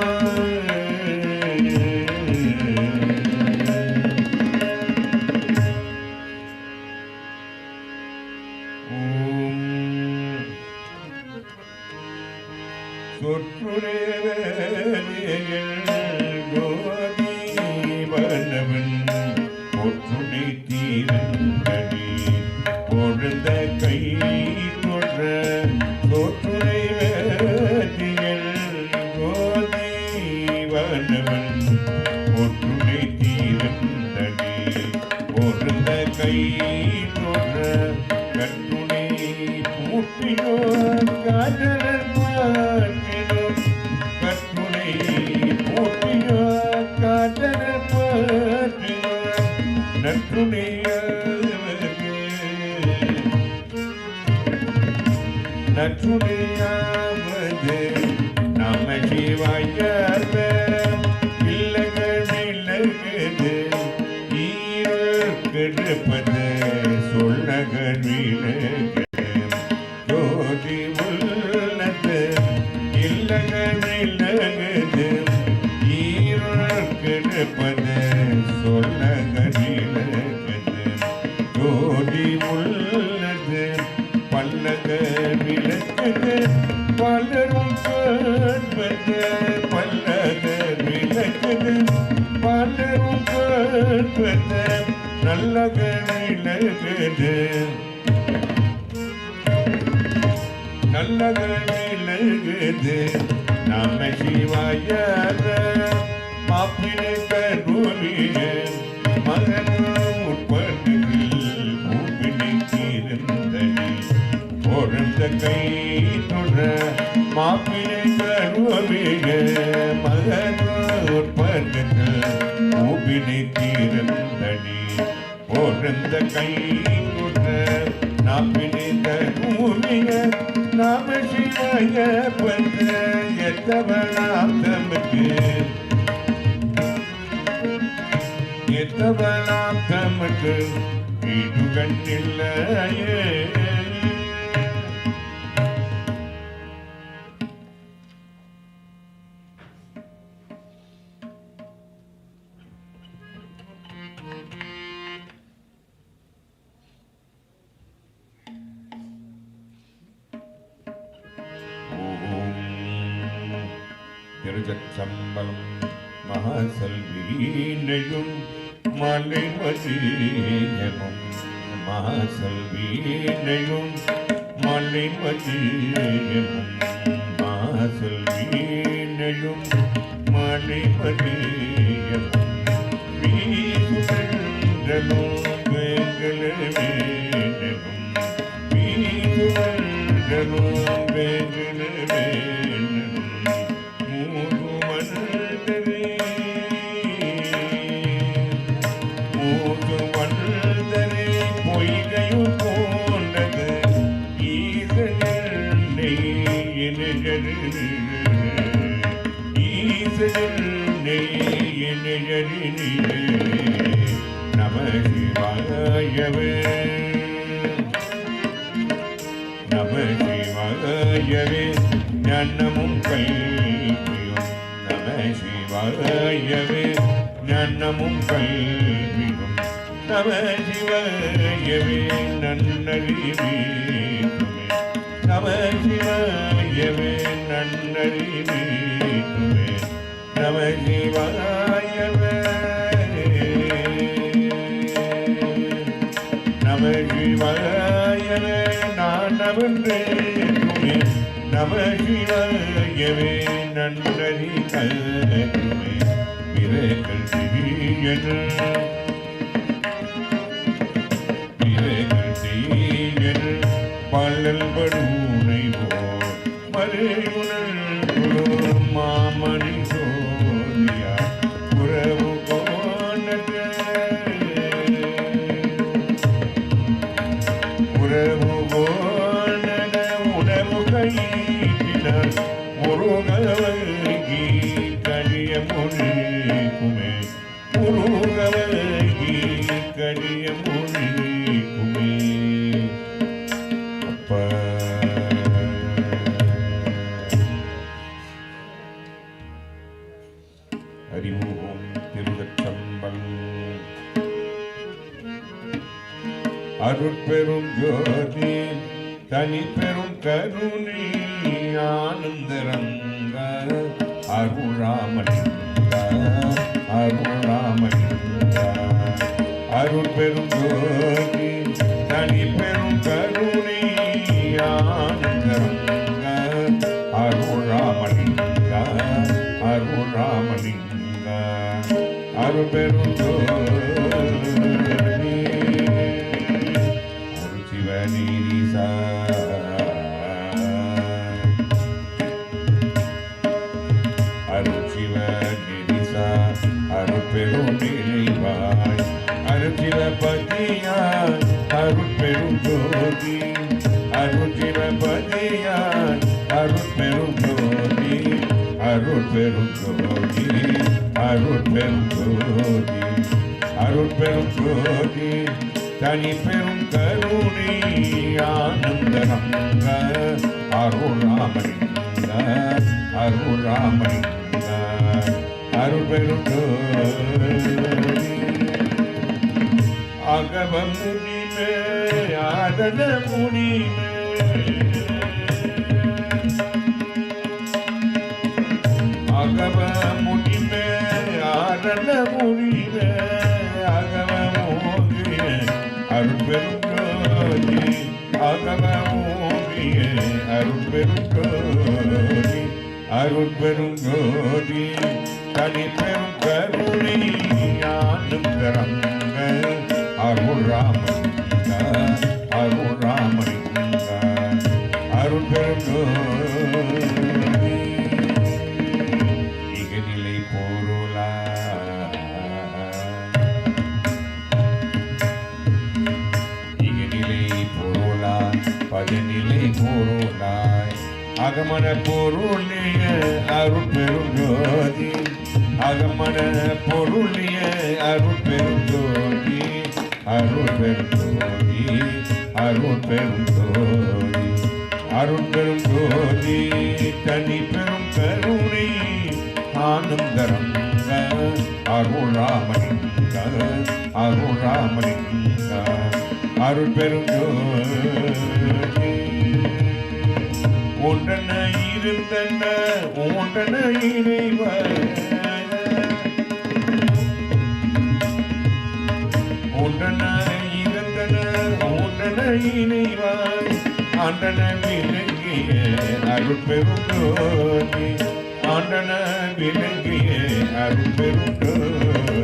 சொற்றுரைவதிகள் கோதி வனவன் ஒற்றுணை தீரந்தடி பொழுந்த கை தொற்ற சொற்றுரைவதிகள் கோதி வனவன் ஒற்றுணை தீரந்தடி பொழுந்த கை தொற்ற கட்டுணை பூட்டினோ காதலர் பாட்டினோம் கட்டுணை பூட்டினோ காதலர் பாட்டினோம் நற்றுணையாவது நம சிவாயவ இல்லகள் விலகுது ஈரல் கெடுப்பது சொல்லகள் விலகு ஜோதி உள்ளது இல்லகள் விலகுது ஈரல் கெடுப்பது சொல்லகள் விலகுது ஜோதி உள்ளது பல்லக விளக்குது பலரும் கேட்பது பல்லக விளக்குது பலரும் கேட்பது நல்லக விளக்குது நல்லக விளக்குது நம சிவாய மாப்பிளை கருவிய மகனும் உட்படுகில் மூப்பினை தீர்ந்தடி பொருந்த கை தொட மாப்பிளை கருவிய மகனும் உட்படுகில் மூப்பினை தீர்ந்தடி பொருந்த கை தொட நாப்பினை கருவிய நாம சிவாய பந்த எத்தவனாம் தமக்கு எத்தவனாம் தமக்கு வீடு கண்ணில்லையே திருச்சம்பலம் மகாசல்வீனையும் மலைமதியமும் மகாசல்வீனையும் மலைமதியமும் மகாசல்வீனையும் மலைமதியமும் வீசுதலும் வேங்கலவேனமும் வீசுதலும் வேங்கலவேனமும் பொய்கையும் போன்றது ஈசனே நம சிவாயவே நம சிவாயவே ஞானமும் கல்வியும் நம சிவாயவே ஞானமும் கல்வியும் நம சிவாயவே நன்னறிவீட்டுமே நம சிவாயவே நன்னறிவீட்டுமே நம சிவாயவே நம சிவாயவே நானவன்றேக்குமே நம சிவாயவே நன்னறி கல்லுமே விரகல் திரியன பல்லல் படுனை போல் மறையுணர் மாமணி சோதியா உறவு கோணற்ற உறவு கோணன உணவு கையினார் முருகவகி கடிய மொழிக்குமே முருகவகி கடிய மொழிக்குமே அறிவோம் திருச்சம்பல் அருட்பெரும் ஜோதி தனி பெரும் கருணை ஆனந்தரங்க அருளாமலிங்க அருளாமலிங்க அருள் பெரும் ஜோதி தனி பெரும் கருணை ஆனந்தரங்க அருளாமலிங்க அருளாமலிங்க அருள் பெரும் ஜோதி அருட்சிவநீரிசா அருட்சிவநீரிசா அருட்பெரும் நிலைவாய் அருட்சிவபதியாய் அருட்பெரும் ஜோதி அருட்சிவபதியாய் அருட்பெரும் ஜோதி அருட்பெரும் ஜோதி அருட்பெரும் ஜோதி அருட்பெரும் ஜோதி தனி பெரும் கருணை ஆனந்தரங்க அருளாமலிங்க அருளாமலிங்க அருள்பெரும் ஜோதி அகவ முனிமே ஆதன முனிமே அகவ முனிமே ஆதன முனிமே அகவ மோகிய அருள்பெரும் ஜோதி அகவ மோகிய அருள்பெரும் ஜோதி அருள்பெரும் ஜோதி தனி பெரும் கருணை ஆனந்தரங்க அருளாமலிங்க அருளாமலிங்க அருள்பெரும் ஜோதி இகநிலை பொருளா இகநிலை பொருளா பதநிலை பொருளாய் அகமன பொருளிய அருட்பெரும் ஜோதி அகமன பொருளிய அருட்பெரும் ஜோதி அருட்பெரும் ஜோதி அருட்பெரும் ஜோதி அருட்பெரும் ஜோதி தனி பெரும் கருணை ஆனந்தரங்க அருளாமலிங்க அருளாமலிங்க அருட்பெரும் ஜோதி ஒன்றன இருந்தன ஒன்றன இறைவன் ஒன்றன இருந்தன ஒன்றன இறைவன் ஆண்டன விளங்கிய அருட்பெரும் ஜோதி ஆண்டன விளங்கிய அருட்பெரும் ஜோதி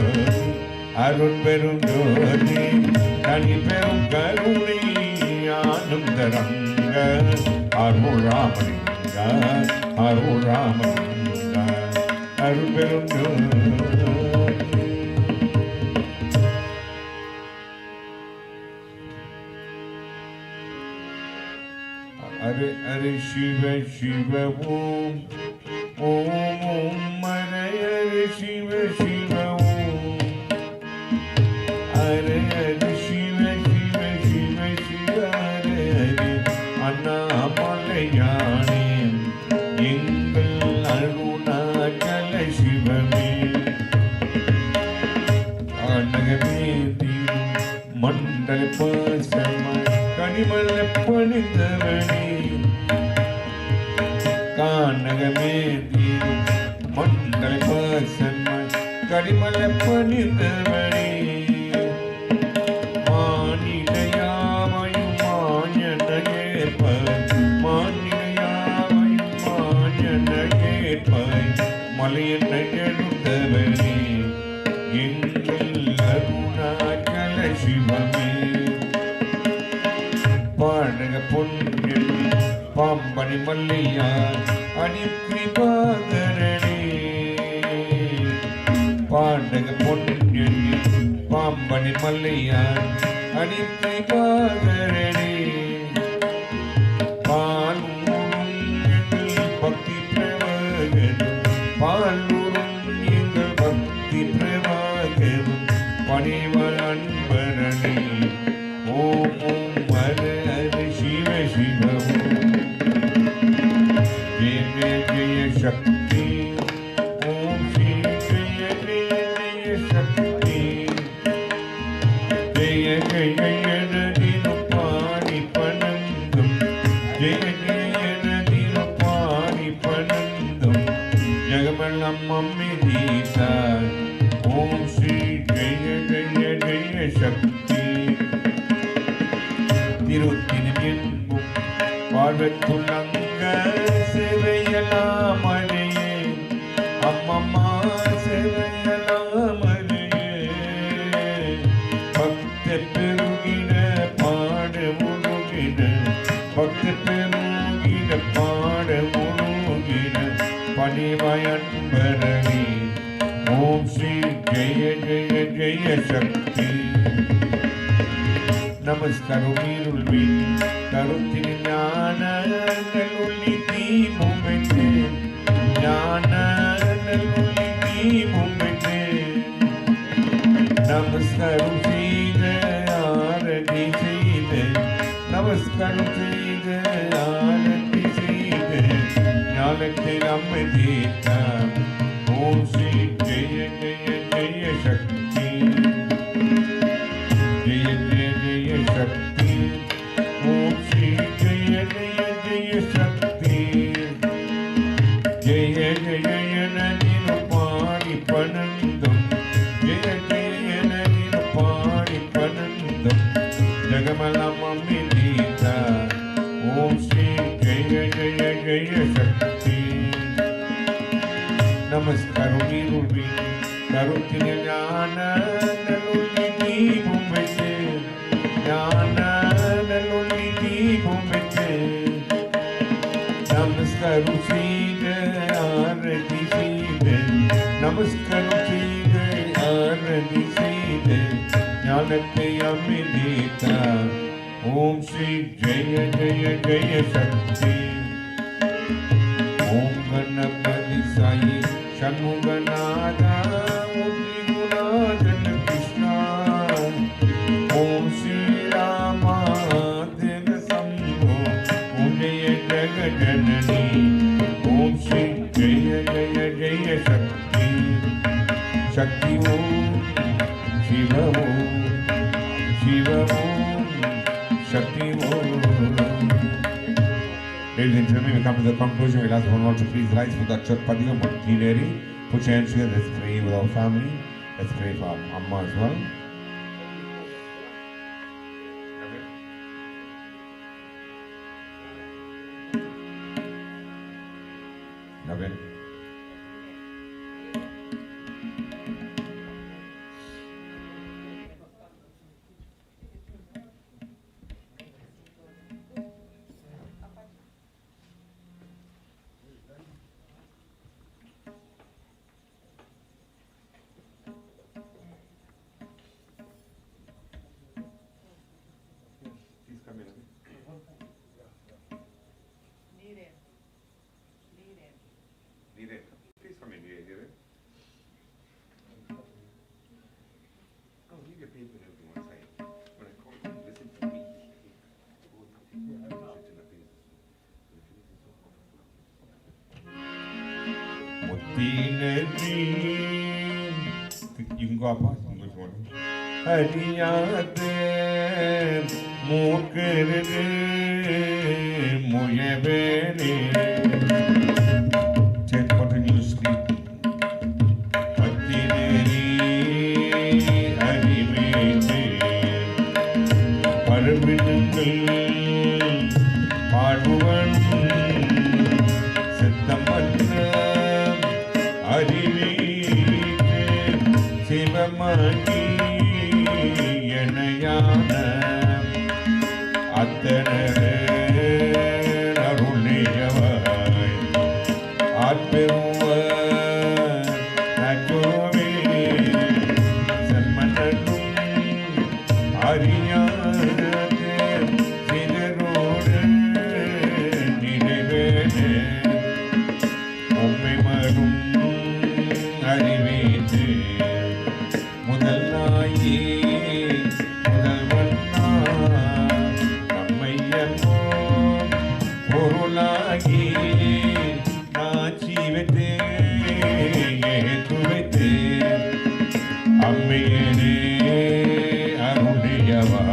அருட்பெரும் ஜோதி தனி பெரும் கருணை ஆனந்தரங்க அருளாமலிங்க அருளாமலிங்க அருள்பெரும் ஜோதி ஹரே ஹரே சிவ சிவ ஓம் ஓம் ஓம் ஹரே ஹரே சிவ சிவ ஓம் ஹரே ஹரே சிவ சிவ சிவ சிவ ஹரே ஹரே அண்ணாமலையானே எங்கள் அருணாச்சல சிவமே ஆனகமே தீரும் மண்டல பாசமாய் கனிமல பணிந்தவனே கானகமே தீரும் மண்டல பாசமாய் கனிமல பணிந்தவனே மானிடையாமையும் மாஞனையேற்பாய் மானிடையாமையும் மாஞனையேற்பாய் மலையனை எழுந்தவனே எங்கள் அருணாச்சல சிவமே பாடக பொன்னெழி பாம்பனி மல்லையார் அணிக்கிரிபாகரனே பாடக பொன்னெழி பாம்பனி மல்லையார் அணிக்கிரிபாகரனே பாலூரும் எங்கள் பக்தி பிரவாகனும் பாலூரும் எங்கள் பக்தி பிரவாகனும் பணிவர் அன்பரணி ஓம் ஓம் ஹரே ஹரே சிவ சிவ ஜெய ஜெய ஜெய சக்தி ஓம் ஸ்ரீ ஜெய ஜெய ஜெய சக்தி ஜெய ஜெய எனதிலும் பாடி பணங்கும் Jaya Jaya Amamidita. Om Shri Jaya Jaya Jaya Shakti. Tiruttinum Parvatulanga Sevayalamareye. Amma Sevayalamareye. Bhakti Perugina Padamulugina. Bhakti Perugina Padamulugina. Panivayanbarani. Om Shri Jaya Jaya Jaya Shakti. Namaskaram Irulvi Karuthini Jnana Naluli Deepumete. Jnana Naluli Deepumete. Namaskaram Sida Arati Sida. Namaskaram Sida Arati Sida. Jnanathil Ammadita. Om Shri Jaya Jaya Jaya Shakti. Jaya Jaya Jaya Shakti. Om Shri Jaya Jaya Jaya Shakti. Jaya Jaya Naninu Pani Panandam. Jaya Jaya Naninu Pani Panandam. Jagamalamamidita. Om Shri Jaya Jaya Jaya Shakti. Namaskaram Irulvi Karuthini Jnana Naluli Deepumete. Jnana Naluli Deepumete. Namaskaram Sida Arati Sida. Namaskaram Sida Arati Sida. Jnanathil Ammadita. Om Shri Jaya Jaya Jaya Shakti. Om Ganapati Sai Shanmuganada Murtigunadan Krishna. Om Shri Rama Deva Sambho. Om Jaya Jagajanani. Om Shri Jaya Jaya Jaya Shakti. Shakti Om Shiva Om Shiva Om Shakti Om. Ladies and gentlemen, we come to the conclusion. We'll ask one more to please rise for the Chatpadiyam or plenary. Put your hands together. Let's pray with our family. Let's pray for Amma as well. Navin. Please come in. Neeraj. Please come in here, Neeraj. Oh, leave your paper to one side. When I call you, listen to me. Mutinati. You can go up, boss. You can go if you want. Hariyate Mukirde Muyevene. Chant continuously. Atineri Harivete Parvinungal Paduvan Siddhamatra Harivete Sivamati Yanayana Attanare Naruliyavai Atperuva Najove Salmananum Ariyate Sidarode Nidevene Omme Marum Arivete Mudalaye Mudalvanna Nammayyamo Porulagi Nachivete Yetuvete Ammeyene Aruliyava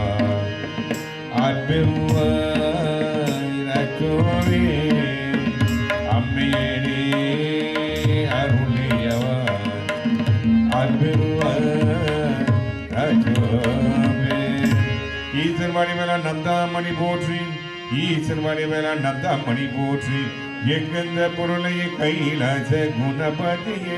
Atperuva Irachove Ammeyene Aruliyava வடிவேலா நந்தாமணி போற்றி ஈசன் வடிவேலா நந்தாமணி போற்றி எங்கெந்த பொருளை கையிலாச குணபதியே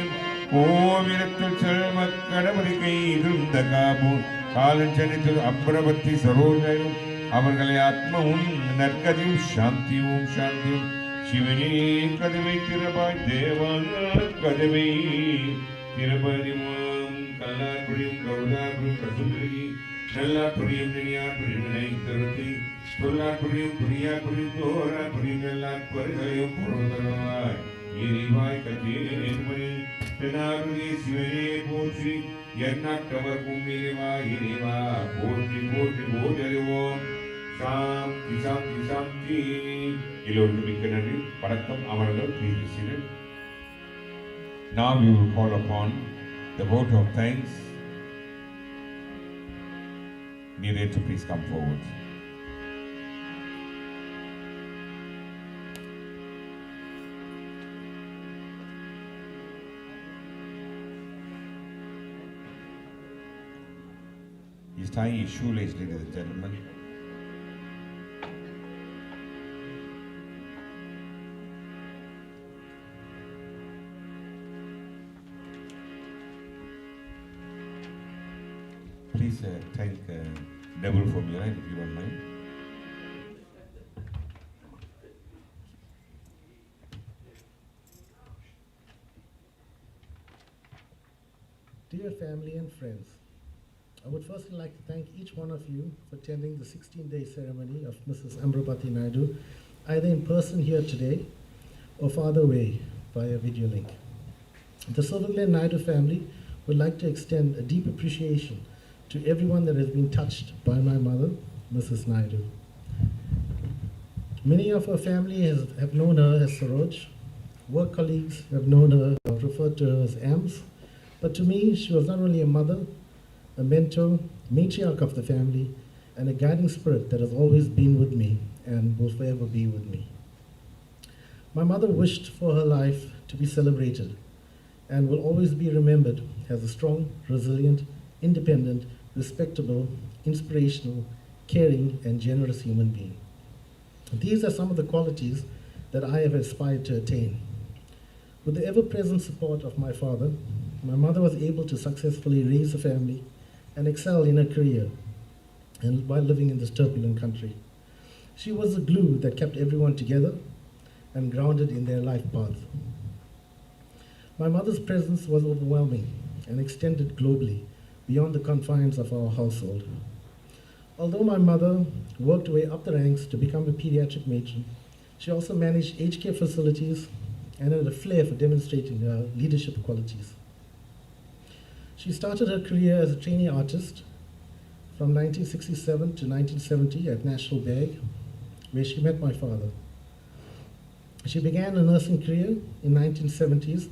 கோவிலத்தில் செல்வ கடவுளை கையிருந்த காபு காலன் சனித்தில் அம்பரவத்தி சரோஜனும் அவர்களை ஆத்மவும் நற்கதியும் சாந்தியும் சாந்தியும் சிவனே கதவை திறபாய் தேவாய கதவை திறபதிமும் கல்லாற்புரியும் கருதாற்புரியும் கசுந்தரி நல்லாற்புரியும் நெறியாற்புரியும் நினைத்தருத்தி சொல்லாற்புரியும் புரியாற்புரியும் தோராற்புரியும் எல்லாற்பர்களையும் பொருள்தருவாய் எரிவாய் கத்தேன்மணி தெனாருடைய சிவனே போற்றி எண்ணாட்டவர்க்கும் இறைவா இறைவா போற்றி போற்றி போற்றறிவோம் சாந்தி சாந்தி சாந்தி எல்லோருக்கும் மிக்க நன்றி வணக்கம் அவர்கள் please. Now we will call upon the vote of thanks. Needed to please come forward. He's tying his shoelace, ladies and gentlemen. Please thank Devil from your end, if you don't mind. Dear family and friends, I would firstly like to thank each one of you for attending the 16-day ceremony of Mrs. Ambrabathy Naidoo, either in person here today or farther away via video link. The Silverglen Naidoo family would like to extend a deep appreciation to everyone that has been touched by my mother, Mrs. Naidoo. Many of her family have known her as Saroj. Work colleagues have known her, or referred to her as Ams. But to me, she was not only a mother, a mentor, matriarch of the family, and a guiding spirit that has always been with me and will forever be with me. My mother wished for her life to be celebrated and will always be remembered as a strong, resilient, independent, respectable, inspirational, caring, and generous human being. These are some of the qualities that I have aspired to attain. With the ever-present support of my father, my mother was able to successfully raise a family and excel in her career and while living in this turbulent country. She was the glue that kept everyone together and grounded in their life path. My mother's presence was overwhelming and extended globally beyond the confines of our household. Although my mother worked her way up the ranks to become a pediatric matron, she also managed aged care facilities and had a flair for demonstrating her leadership qualities. She started her career as a trainee artist from 1967 to 1970 at National Bag, where she met my father. She began a nursing career in 1970s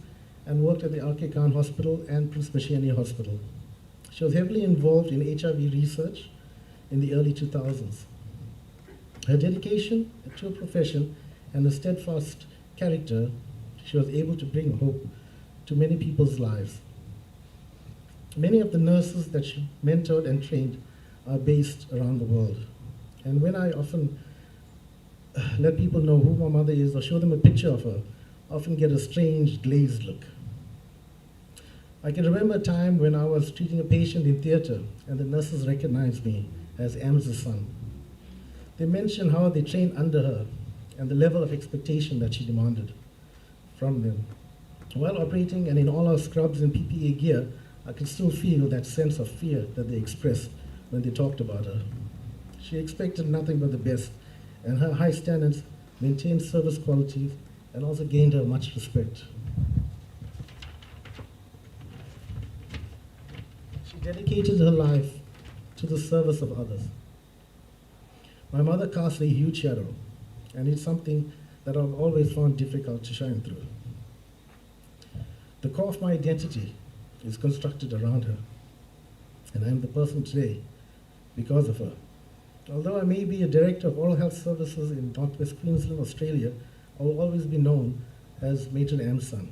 and worked at the R.K. Khan Hospital and Prince Masheni Hospital. She was heavily involved in HIV research in the early 2000s. Her dedication to her profession and her steadfast character, she was able to bring hope to many people's lives. Many of the nurses that she mentored and trained are based around the world. And when I often let people know who my mother is or show them a picture of her, I often get a strange, glazed look. I can remember a time when I was treating a patient in theater and the nurses recognized me as Am's son. They mentioned how they trained under her and the level of expectation that she demanded from them. While operating and in all our scrubs and PPE gear, I could still feel that sense of fear that they expressed when they talked about her. She expected nothing but the best, and her high standards maintained service qualities and also gained her much respect. She dedicated her life to the service of others. My mother cast a huge shadow, and it's something that I've always found difficult to shine through. The core of my identity is constructed around her, and I am the person today because of her. Although I may be a director of oral health services in Northwest Queensland, Australia, I will always be known as Matron Am's son.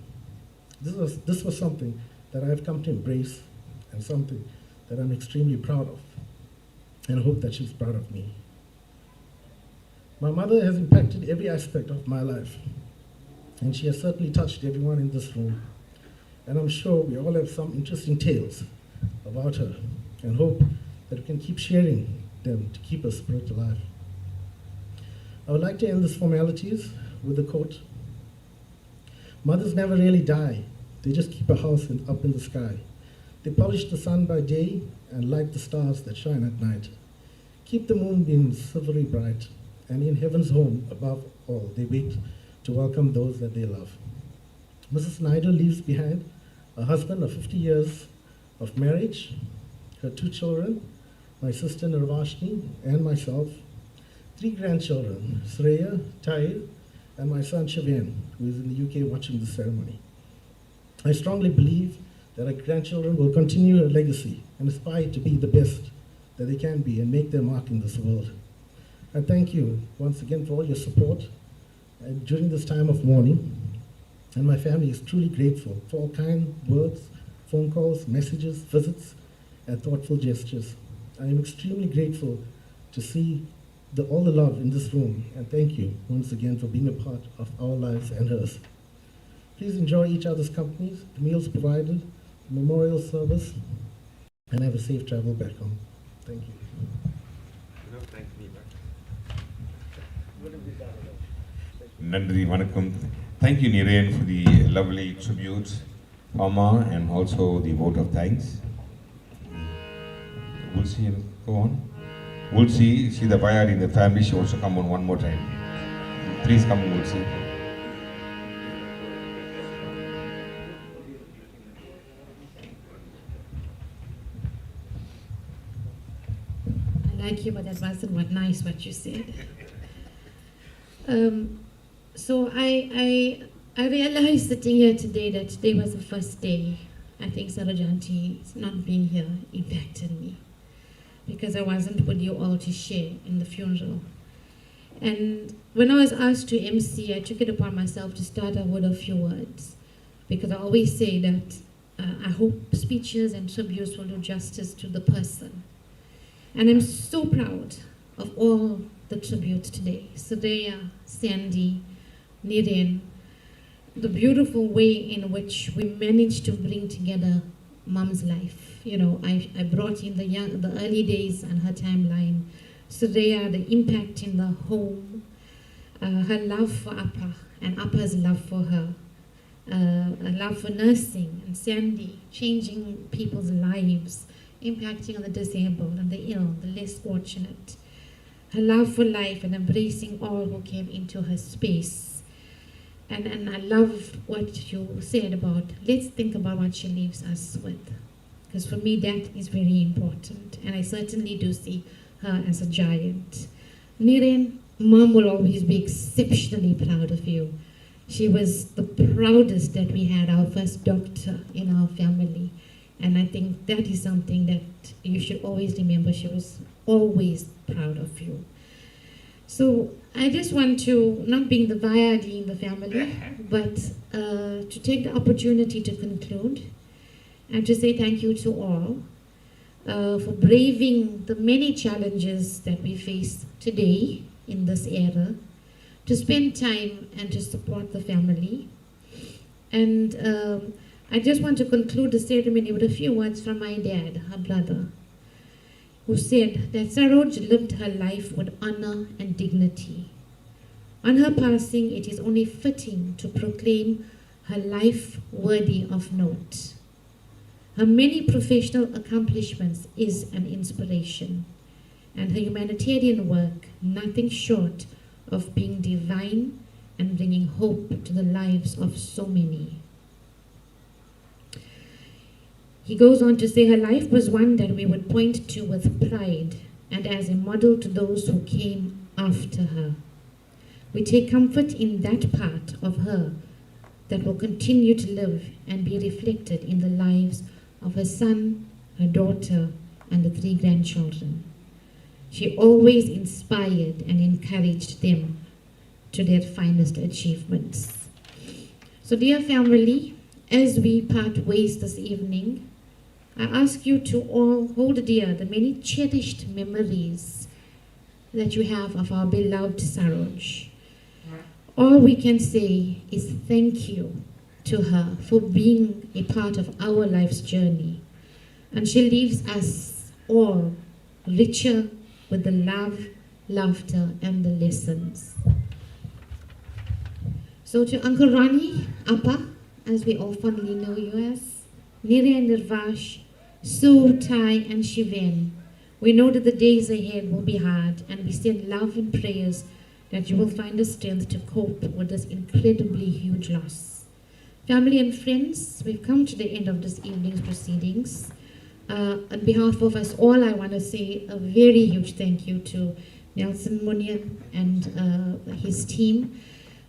This was something that I have come to embrace and something that I'm extremely proud of. and I hope that she's proud of me. My mother has impacted every aspect of my life, and she has certainly touched everyone in this room. And I'm sure we all have some interesting tales about her, and hope that we can keep sharing them to keep her spirit alive. I would like to end these formalities with a quote. Mothers never really die. They just keep a house up in the sky. They polish the sun by day and light the stars that shine at night. Keep the moonbeams silvery bright, and in heaven's home above all, they wait to welcome those that they love. Mrs. Naidoo leaves behind a husband of 50 years of marriage, her 2 children, my sister Nirvashni and myself, 3 grandchildren, Sreya, Tahir, and my son Shivan, who is in the UK watching the ceremony. I strongly believe that our grandchildren will continue her legacy and aspire to be the best that they can be and make their mark in this world. I thank you once again for all your support during this time of mourning, and my family is truly grateful for all kind words, phone calls, messages, visits, and thoughtful gestures. I am extremely grateful to see all the love in this room, and thank you once again for being a part of our lives and hers. Please enjoy each other's companies, the meals provided, the memorial service, and have a safe travel back home. Thank you. Nandri Vanakkam. Thank you, Niren, for the lovely tributes, Mama, and also the vote of thanks. We'll see you go on. We'll see the Bayar in the family. She wants to come on one more time. Please come, we'll see. I like you, but that wasn't what nice what you said. So I realized sitting here today that today was the first day I think Sarajanti's not being here impacted me, because I wasn't with you all to share in the funeral. And when I was asked to MC, I took it upon myself to start out with a few words, because I always say that I hope speeches and tributes will do justice to the person. And I'm so proud of all the tributes today. Surya, Sandy, Niren, the beautiful way in which we managed to bring together Mom's life. You know, I brought in the early days and her timeline. Surya, the impact in the home, her love for Appa and Appa's love for her, a love for nursing, and Sandy, changing people's lives, impacting on the disabled and the ill, the less fortunate. Her love for life and embracing all who came into her space. And I love what you said about, let's think about what she leaves us with. Because for me, that is very important. And I certainly do see her as a giant. Niren, Mom will always be exceptionally proud of you. She was the proudest that we had, our first doctor in our family. And I think that is something that you should always remember. She was always proud of you. So I just want to, not being the Vayadi in the family, but to take the opportunity to conclude and to say thank you to all for braving the many challenges that we face today in this era, to spend time and to support the family. And I just want to conclude the ceremony with a few words from my dad, her brother, who said that Saroj lived her life with honor and dignity. On her passing, it is only fitting to proclaim her life worthy of note. Her many professional accomplishments is an inspiration, and her humanitarian work nothing short of being divine and bringing hope to the lives of so many. He goes on to say her life was one that we would point to with pride and as a model to those who came after her. We take comfort in that part of her that will continue to live and be reflected in the lives of her son, her daughter, and the 3 grandchildren. She always inspired and encouraged them to their finest achievements. So dear family, as we part ways this evening, I ask you to all hold dear the many cherished memories that you have of our beloved Saroj. All we can say is thank you to her for being a part of our life's journey. And she leaves us all richer with the love, laughter, and the lessons. So to Uncle Ronnie, Appa, as we all fondly know you as, Nire and Nirvash, Sue, Tai, and Shiven, we know that the days ahead will be hard, and we send love and prayers that you will find the strength to cope with this incredibly huge loss. Family and friends, we've come to the end of this evening's proceedings. On behalf of us all, I want to say a very huge thank you to Nelson Munian and his team.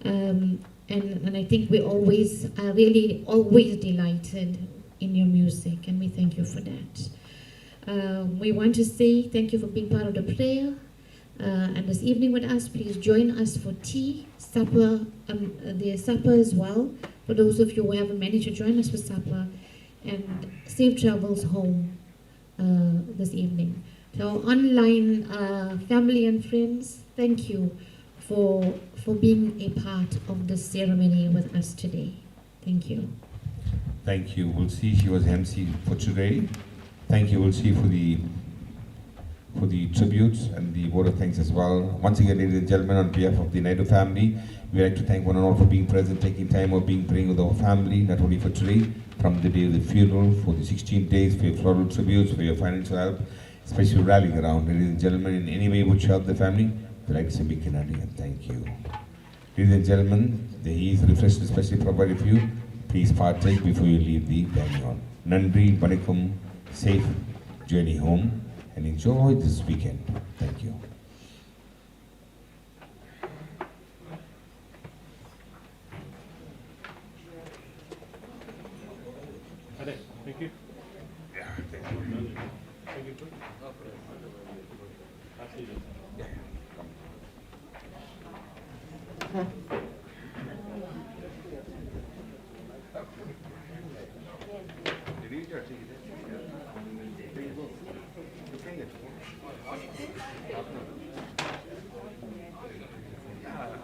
And I think we always are really always delighted in your music, and we thank you for that. We want to say thank you for being part of the prayer. And this evening with us, please join us for tea, supper, there's supper as well, for those of you who haven't managed to join us for supper, and safe travels home this evening. So online family and friends, thank you for being a part of this ceremony with us today. Thank you. Thank you. We'll see. She was MC for today. Thank you. We'll see for the tributes and the vote of thanks as well. Once again, ladies and gentlemen, on behalf of the Naidoo family, we like to thank one and all for being present, taking time of being praying with our family, not only for today, from the day of the funeral, for the 16 days, for your floral tributes, for your financial help, especially rallying around. Ladies and gentlemen, in any way which help the family, we like to say big Kinadi and thank you. Ladies and gentlemen, there is refreshment especially provided for you. Please partake before you leave the venue. Nandri, Banikum, safe journey home, and enjoy this weekend. Thank you. Thank you. Yeah, thank you. Thank you.